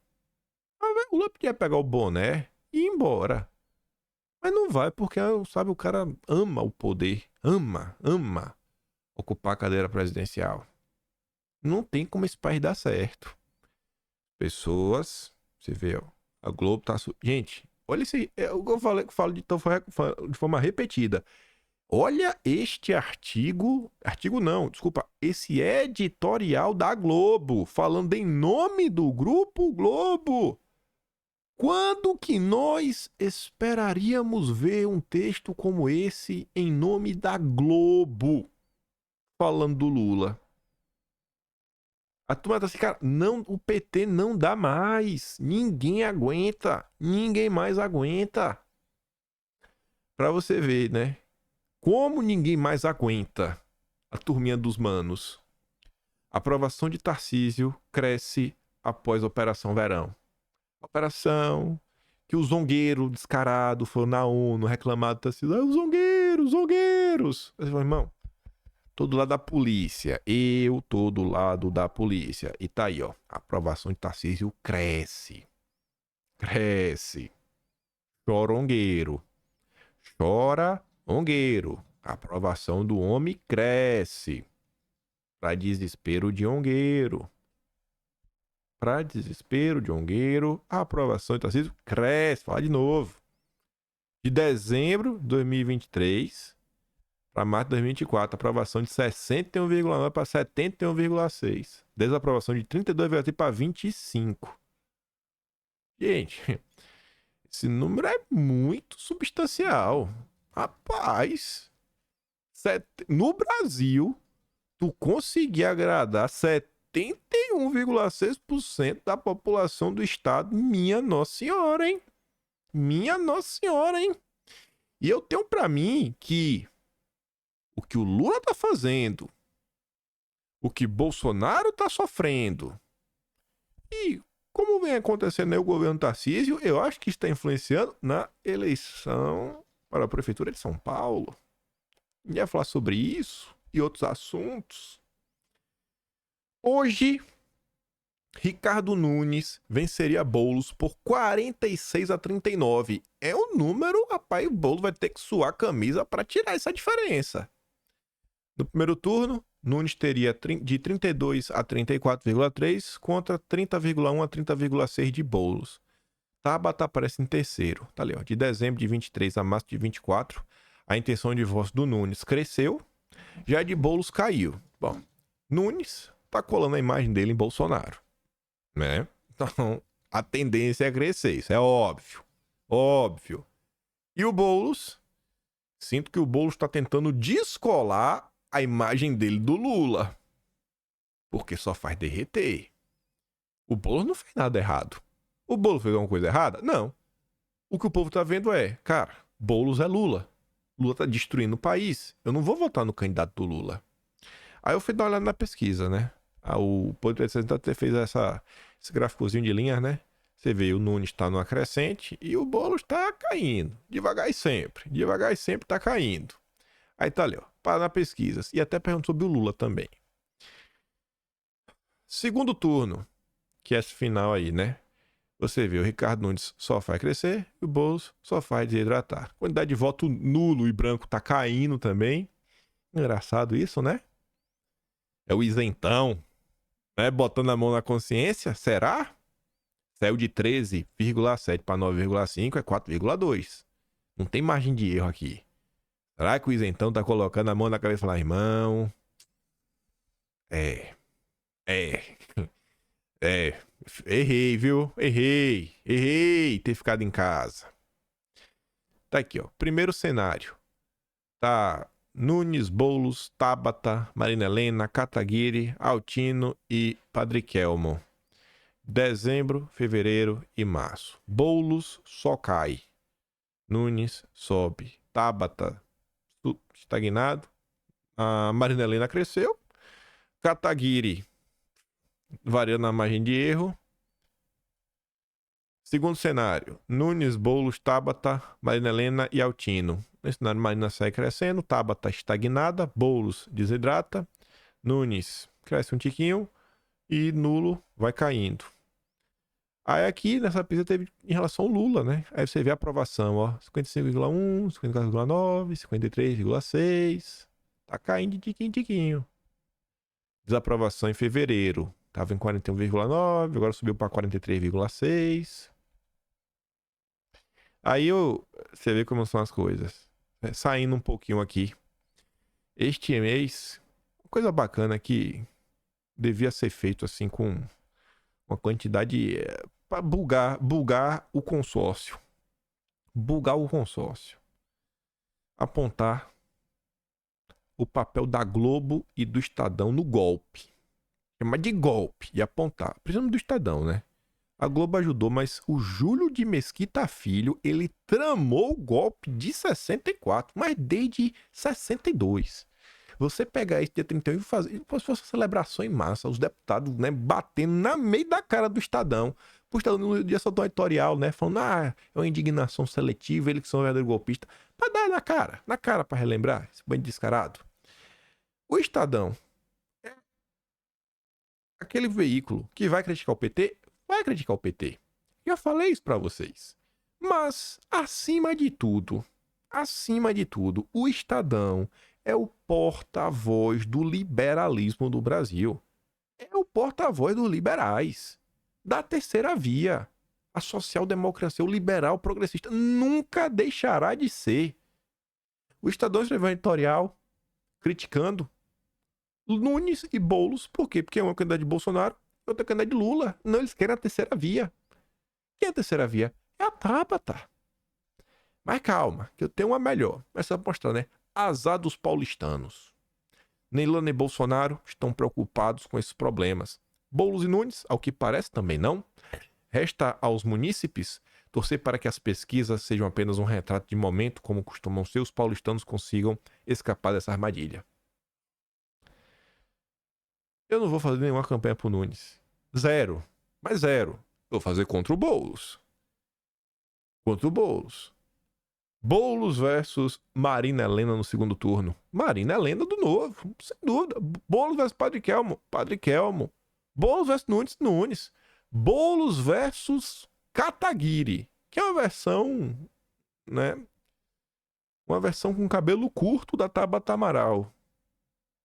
O Lula podia pegar o boné e ir embora. Mas não vai porque, sabe, o cara ama o poder. Ama ocupar a cadeira presidencial. Não tem como esse país dar certo. Pessoas, você vê, ó, a Globo tá... Gente, olha esse... Eu falo de forma repetida. Olha este artigo... Artigo não, desculpa. Esse editorial da Globo, falando em nome do Grupo Globo. Quando que nós esperaríamos ver um texto como esse em nome da Globo, falando do Lula? A turma tá assim, cara, não, o PT não dá mais. Ninguém aguenta. Ninguém mais aguenta. Pra você ver, né? Como ninguém mais aguenta a turminha dos manos. A aprovação de Tarcísio cresce após a Operação Verão. Operação que o zongueiro descarado foi na ONU reclamado, tá assim, os zongueiros. Eu falei, irmão, tô do lado da polícia. Eu tô do lado da polícia. E tá aí, ó. A aprovação de Tarcísio cresce. Chorongueiro. Chora, ongueiro. A aprovação do homem cresce. Pra desespero de ongueiro. A aprovação de Tarcísio cresce. Fala de novo. De dezembro de 2023 para março de 2024, aprovação de 61,9 para 71,6. Desaprovação de 32,3 para 25. Gente, esse número é muito substancial. Rapaz, no Brasil, tu conseguir agradar 71,6% da população do estado. Minha Nossa Senhora, hein? E eu tenho pra mim que o que o Lula tá fazendo, o que Bolsonaro tá sofrendo, e como vem acontecendo aí o governo Tarcísio, eu acho que está influenciando na eleição para a Prefeitura de São Paulo. A gente vai falar sobre isso e outros assuntos. Hoje, Ricardo Nunes venceria Boulos por 46-39. É um número, rapaz, o Boulos vai ter que suar a camisa para tirar essa diferença. No primeiro turno, Nunes teria de 32 a 34,3 contra 30,1 a 30,6 de Boulos. Tabata aparece em terceiro. Tá ali, ó, de dezembro de 23 a março de 24. A intenção de voto do Nunes cresceu, já de Boulos caiu. Bom, Nunes tá colando a imagem dele em Bolsonaro, né? Então, a tendência é crescer, isso é óbvio. Óbvio. E o Boulos, sinto que o Boulos tá tentando descolar a imagem dele do Lula, porque só faz derreter. O Boulos não fez nada errado. O Boulos fez alguma coisa errada? Não. O que o povo tá vendo é, cara, Boulos é Lula. Lula tá destruindo o país. Eu não vou votar no candidato do Lula. Aí eu fui dar uma olhada na pesquisa, né? O Poder 360 fez esse gráficozinho de linhas, né? Você vê, o Nunes tá numa crescente e o Boulos tá caindo. Devagar e sempre. Devagar e sempre tá caindo. Aí tá ali, ó. Para na pesquisa. E até perguntou sobre o Lula também. Segundo turno. Que é esse final aí, né? Você vê, o Ricardo Nunes só faz crescer e o Boulos só faz desidratar. A quantidade de voto nulo e branco tá caindo também. Engraçado isso, né? É o isentão, né? Botando a mão na consciência, será? Saiu de 13,7 para 9,5, é 4,2. Não tem margem de erro aqui. Será que o isentão tá colocando a mão na cabeça e falando, irmão? Errei, viu? Errei ter ficado em casa. Tá aqui, ó. Primeiro cenário. Tá Nunes, Boulos, Tabata, Marina Helena, Kataguiri, Altino e Padre Kelmo. Dezembro, fevereiro e março. Boulos só cai. Nunes sobe. Tabata estagnado. A Marina Helena cresceu. Kataguiri variando a margem de erro. Segundo cenário, Nunes, Boulos, Tabata, Marina Helena e Altino. Nesse cenário, Marina sai crescendo, Tabata estagnada, Boulos desidrata, Nunes cresce um tiquinho e nulo vai caindo. Aí aqui, nessa pesquisa, teve em relação ao Lula, né? Aí você vê a aprovação, ó, 55,1, 54,9, 53,6. Tá caindo de tiquinho em tiquinho. Desaprovação em fevereiro. Tava em 41,9, agora subiu para 43,6. Aí você vê como são as coisas. Saindo um pouquinho aqui. Este mês, uma coisa bacana que devia ser feito assim com uma quantidade para bugar o consórcio. Bugar o consórcio. Apontar o papel da Globo e do Estadão no golpe. Chamar de golpe e apontar. Precisamos do Estadão, né? A Globo ajudou, mas o Júlio de Mesquita Filho, ele tramou o golpe de 64, mas desde 62. Você pegar esse dia 31 e fazer, como se fosse uma celebração em massa, os deputados, né, batendo na meio da cara do Estadão. O Estadão no dia soltou um editorial, né, falando, é uma indignação seletiva, eles que são verdadeiros golpistas. Pra dar na cara pra relembrar, esse banho descarado. O Estadão é aquele veículo que vai criticar o PT, vai criticar o PT. Já falei isso pra vocês. Mas, acima de tudo, o Estadão é o porta-voz do liberalismo do Brasil. É o porta-voz dos liberais. Da terceira via. A social-democracia, o liberal progressista, nunca deixará de ser. O Estadão escreveu um editorial criticando Nunes e Boulos. Por quê? Porque um é candidato de Bolsonaro e outro é candidato de Lula. Não, eles querem a terceira via. Quem é a terceira via? É a Tabata. Mas calma, que eu tenho uma melhor. Essa mostrar, né? Azar dos paulistanos. Nem Lula nem Bolsonaro estão preocupados com esses problemas. Boulos e Nunes, ao que parece, também não. Resta aos munícipes torcer para que as pesquisas sejam apenas um retrato de momento, como costumam ser, os paulistanos consigam escapar dessa armadilha. Eu não vou fazer nenhuma campanha pro Nunes. Zero. Mas zero. Vou fazer contra o Boulos. Boulos versus Marina Helena no segundo turno. Marina Helena do Novo, sem dúvida. Boulos versus Padre Kelmo. Boulos versus Nunes. Boulos versus Kataguiri, que é uma versão, né? Uma versão com cabelo curto da Tabata Amaral.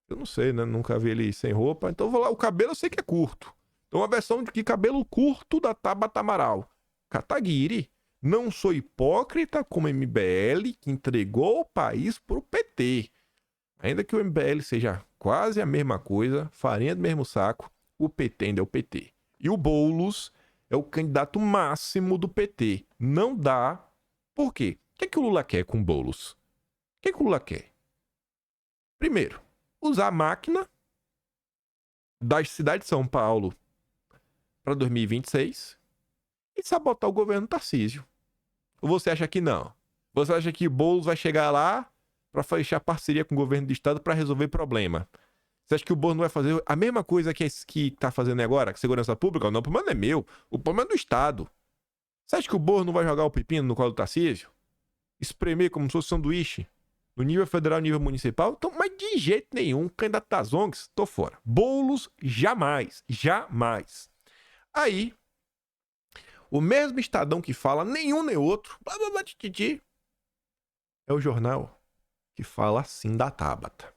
Eu não sei, né? Nunca vi ele sem roupa. Então vou lá, o cabelo eu sei que é curto. Então uma versão de cabelo curto da Tabata Amaral. Kataguiri. Não sou hipócrita como MBL que entregou o país pro PT. Ainda que o MBL seja quase a mesma coisa, farinha do mesmo saco, o PT ainda é o PT. E o Boulos é o candidato máximo do PT. Não dá. Por quê? O que o Lula quer com o Boulos? O que o Lula quer? Primeiro, usar a máquina da cidade de São Paulo para 2026 e sabotar o governo Tarcísio. Ou você acha que não? Você acha que Boulos vai chegar lá para fechar parceria com o governo do estado para resolver problema? Você acha que o Boulos não vai fazer a mesma coisa que tá fazendo agora, com segurança pública? Não, o problema não é meu. O problema é do estado. Você acha que o Boulos não vai jogar o pepino no colo do Tarcísio? Espremer como se fosse sanduíche? No nível federal, nível municipal? Então, mas de jeito nenhum, candidato das ONGs, tô fora. Boulos, jamais. Jamais. Aí, o mesmo Estadão que fala, nenhum nem outro, blá, blá, blá, tititi, é o jornal que fala assim da Tabata.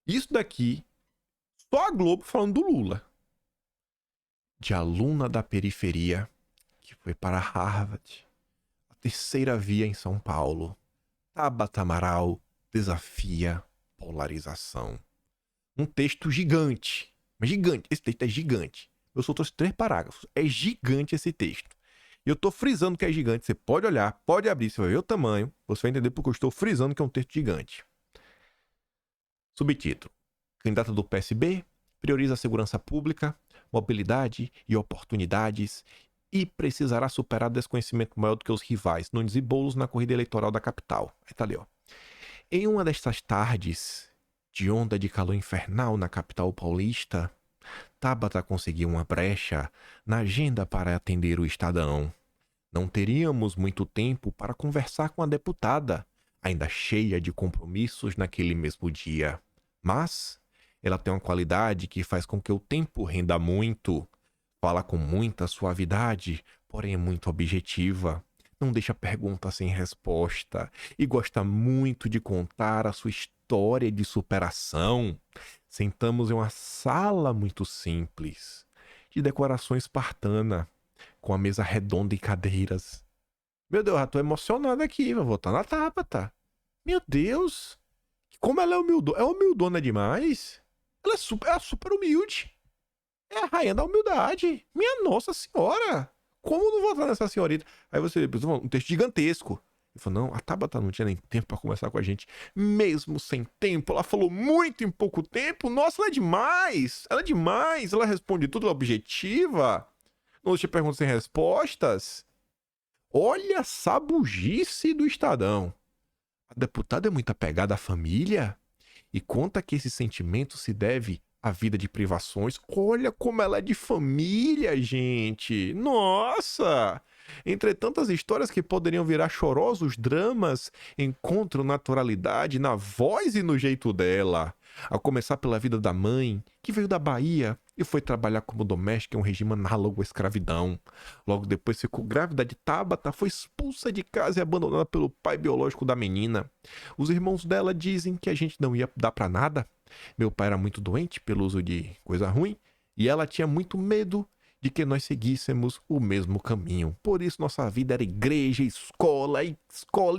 Isso daqui, só a Globo falando do Lula. De aluna da periferia que foi para Harvard, a terceira via em São Paulo, Tabata Amaral desafia polarização. Um texto gigante, mas gigante, esse texto é gigante. Eu só trouxe 3 parágrafos, é gigante esse texto. E eu tô frisando que é gigante, você pode olhar, pode abrir, você vai ver o tamanho, você vai entender porque eu estou frisando que é um texto gigante. Subtítulo: Candidata do PSB prioriza a segurança pública, mobilidade e oportunidades e precisará superar desconhecimento maior do que os rivais Nunes e Boulos na corrida eleitoral da capital. Aí tá ali, ó. Em uma destas tardes de onda de calor infernal na capital paulista, Tabata conseguiu uma brecha na agenda para atender o Estadão. Não teríamos muito tempo para conversar com a deputada, ainda cheia de compromissos naquele mesmo dia. Mas ela tem uma qualidade que faz com que o tempo renda muito. Fala com muita suavidade, porém é muito objetiva. Não deixa pergunta sem resposta e gosta muito de contar a sua história de superação. Sentamos em uma sala muito simples, de decoração espartana, com a mesa redonda e cadeiras. Meu Deus, eu tô emocionado aqui, vou votar na Tabata. Meu Deus, como ela é humildona. É humildona demais. Ela é super humilde. É a rainha da humildade. Minha Nossa Senhora. Como não votar nessa senhorita? Aí você pensou, um texto gigantesco. Ele falou, não, a Tabata não tinha nem tempo pra conversar com a gente. Mesmo sem tempo, ela falou muito em pouco tempo. Nossa, ela é demais. Ela é demais. Ela responde tudo, ela é objetiva. Não deixa perguntas sem respostas. Olha a sabugice do Estadão. A deputada é muito apegada à família e conta que esse sentimento se deve à vida de privações. Olha como ela é de família, gente. Nossa! Entre tantas histórias que poderiam virar chorosos dramas, encontram naturalidade na voz e no jeito dela. A começar pela vida da mãe, que veio da Bahia e foi trabalhar como doméstica em um regime análogo à escravidão. Logo depois ficou grávida de Tabata, foi expulsa de casa e abandonada pelo pai biológico da menina. Os irmãos dela dizem que a gente não ia dar pra nada. Meu pai era muito doente pelo uso de coisa ruim e ela tinha muito medo de que nós seguíssemos o mesmo caminho. Por isso nossa vida era igreja, escola e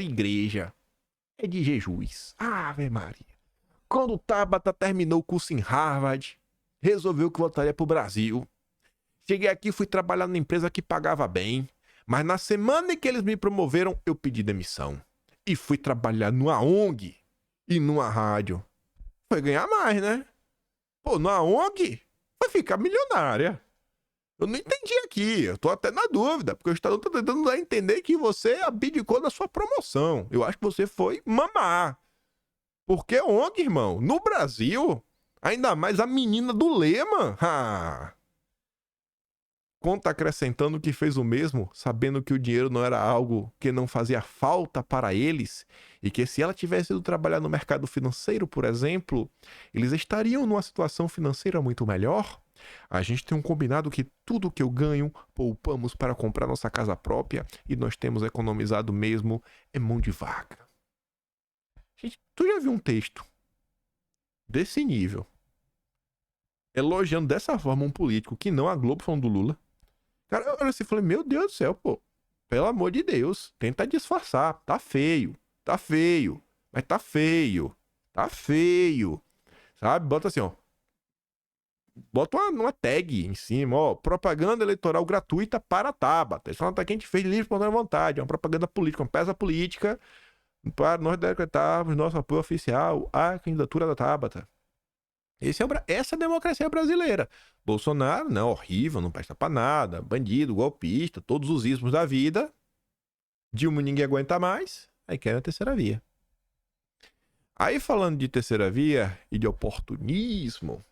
igreja. É de Jesus. Ave Maria. Quando Tabata terminou o curso em Harvard, resolveu que voltaria pro Brasil. Cheguei aqui e fui trabalhar numa empresa que pagava bem, mas na semana em que eles me promoveram, eu pedi demissão. E fui trabalhar numa ONG e numa rádio. Foi ganhar mais, né? Pô, numa ONG, vai ficar milionária. Eu não entendi aqui, eu tô até na dúvida, porque o Estado tá tentando dar a entender que você abdicou da sua promoção. Eu acho que você foi mamar. Porque ONG, irmão, no Brasil, ainda mais a menina do Lema. Conta acrescentando que fez o mesmo, sabendo que o dinheiro não era algo que não fazia falta para eles e que se ela tivesse ido trabalhar no mercado financeiro, por exemplo, eles estariam numa situação financeira muito melhor. A gente tem um combinado que tudo que eu ganho, poupamos para comprar nossa casa própria e nós temos economizado mesmo é mão de vaca. Gente, tu já viu um texto desse nível, elogiando dessa forma um político que não a Globo falando do Lula? Cara, eu olhei assim e falei, meu Deus do céu, pô. Pelo amor de Deus, tenta disfarçar. Tá feio, mas tá feio. Sabe? Bota assim, ó. Bota uma tag em cima, ó. Propaganda eleitoral gratuita para a Tabata. Isso é uma que a gente fez livre por vontade. É uma propaganda política, uma peça política para nós decretarmos nosso apoio oficial à candidatura da Tabata. Essa é a democracia brasileira. Bolsonaro, não, horrível, não presta pra nada, bandido, golpista, todos os ismos da vida. Dilma ninguém aguenta mais, aí quer a terceira via. Aí falando de terceira via e de oportunismo,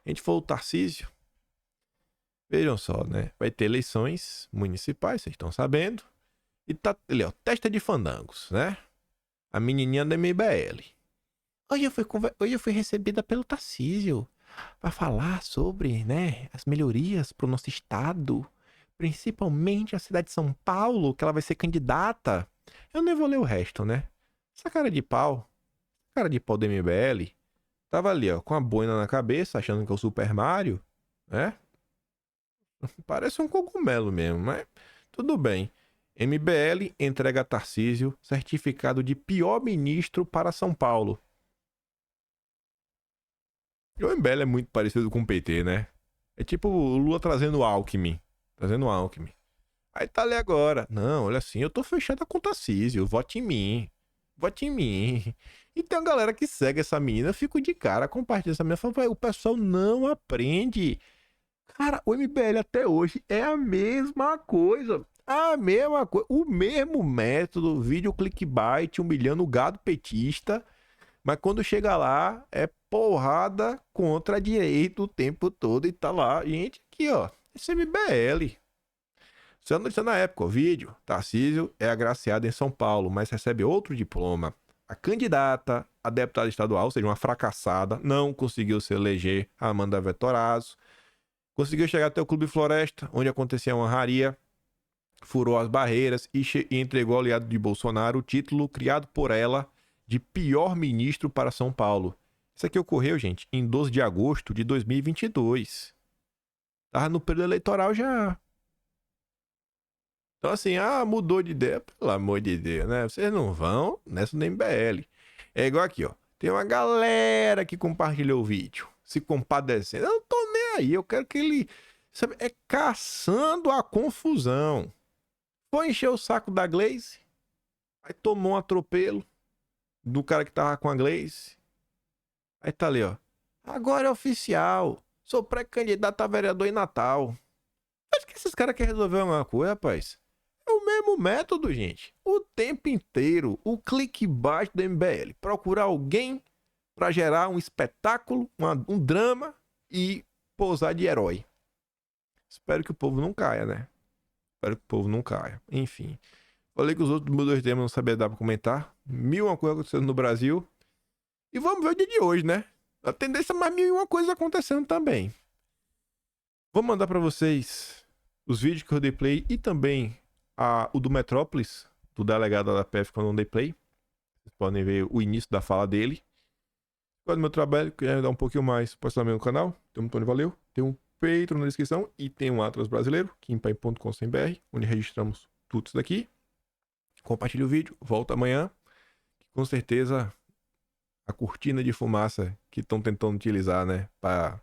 a gente falou o Tarcísio. Vejam só, né? Vai ter eleições municipais, vocês estão sabendo. E tá ali, ó, testa de fandangos, né? A menininha da MBL. Hoje eu fui recebida pelo Tarcísio para falar sobre, né, as melhorias para o nosso estado, principalmente a cidade de São Paulo, que ela vai ser candidata. Eu nem vou ler o resto, né? Essa cara de pau do MBL, tava ali, ó, com a boina na cabeça, achando que é o Super Mario, né? Parece um cogumelo mesmo, mas tudo bem. MBL entrega a Tarcísio certificado de pior ministro para São Paulo. O MBL é muito parecido com o PT, né? É tipo o Lula trazendo Alckmin. Aí tá ali agora. Não, olha assim, eu tô fechada com o Tarcísio. Vote em mim. E tem uma galera que segue essa menina. Eu fico de cara, compartilha essa menina. Fala, o pessoal não aprende. Cara, o MBL até hoje é a mesma coisa. O mesmo método. Vídeo clickbait humilhando o gado petista. Mas quando chega lá, é porrada contra a direita o tempo todo. E tá lá, gente, aqui, ó. Esse MBL. Você anotou na época, o vídeo. Tarcísio é agraciado em São Paulo, mas recebe outro diploma. A candidata a deputada estadual, ou seja, uma fracassada, não conseguiu se eleger, a Amanda Vettorazzo. Conseguiu chegar até o Clube Floresta, onde acontecia uma honraria. Furou as barreiras e entregou ao aliado de Bolsonaro o título criado por ela de pior ministro para São Paulo. Isso aqui ocorreu, gente, em 12 de agosto de 2022. Tava no período eleitoral já. Então assim, mudou de ideia, pelo amor de Deus, né? Vocês não vão nessa do MBL. É igual aqui, ó. Tem uma galera que compartilhou o vídeo, se compadecendo. Eu não tô nem aí, eu quero que ele... Sabe, é caçando a confusão. Foi encher o saco da Glaze, aí tomou um atropelo do cara que tava com a Glaze. Aí tá ali, ó. Agora é oficial. Sou pré-candidato a vereador em Natal. Acho que esses caras querem resolver alguma coisa, rapaz. É o mesmo método, gente. O tempo inteiro, o clickbait do MBL. Procurar alguém pra gerar um espetáculo, um drama e pousar de herói. Espero que o povo não caia, né? Enfim. Falei que os outros meus dois temas não sabia dar pra comentar. Mil uma coisa acontecendo no Brasil. E vamos ver o dia de hoje, né? A tendência é mais mil e uma coisa acontecendo também. Vou mandar pra vocês os vídeos que eu dei play e também o do Metrópolis, do delegado da PF quando eu dei play. Vocês podem ver o início da fala dele. Gosta do meu trabalho, quer ajudar um pouquinho mais, pode estar no meu canal. Tem um Tony Valeu, tem um Patreon na descrição e tem um Atlas Brasileiro, kimpai.com.br, onde registramos tudo isso daqui. Compartilhe o vídeo, volta amanhã. Com certeza a cortina de fumaça que estão tentando utilizar, né, para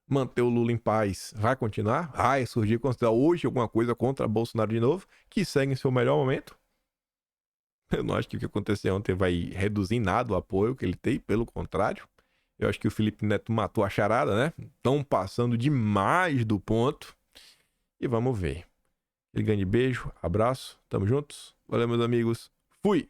manter o Lula em paz vai continuar. Vai surgir hoje alguma coisa contra Bolsonaro de novo, que segue em seu melhor momento. Eu não acho que o que aconteceu ontem vai reduzir em nada o apoio que ele tem, pelo contrário. Eu acho que o Felipe Neto matou a charada, né? Estão passando demais do ponto. E vamos ver. Aquele grande beijo, abraço, tamo juntos. Valeu, meus amigos. Fui!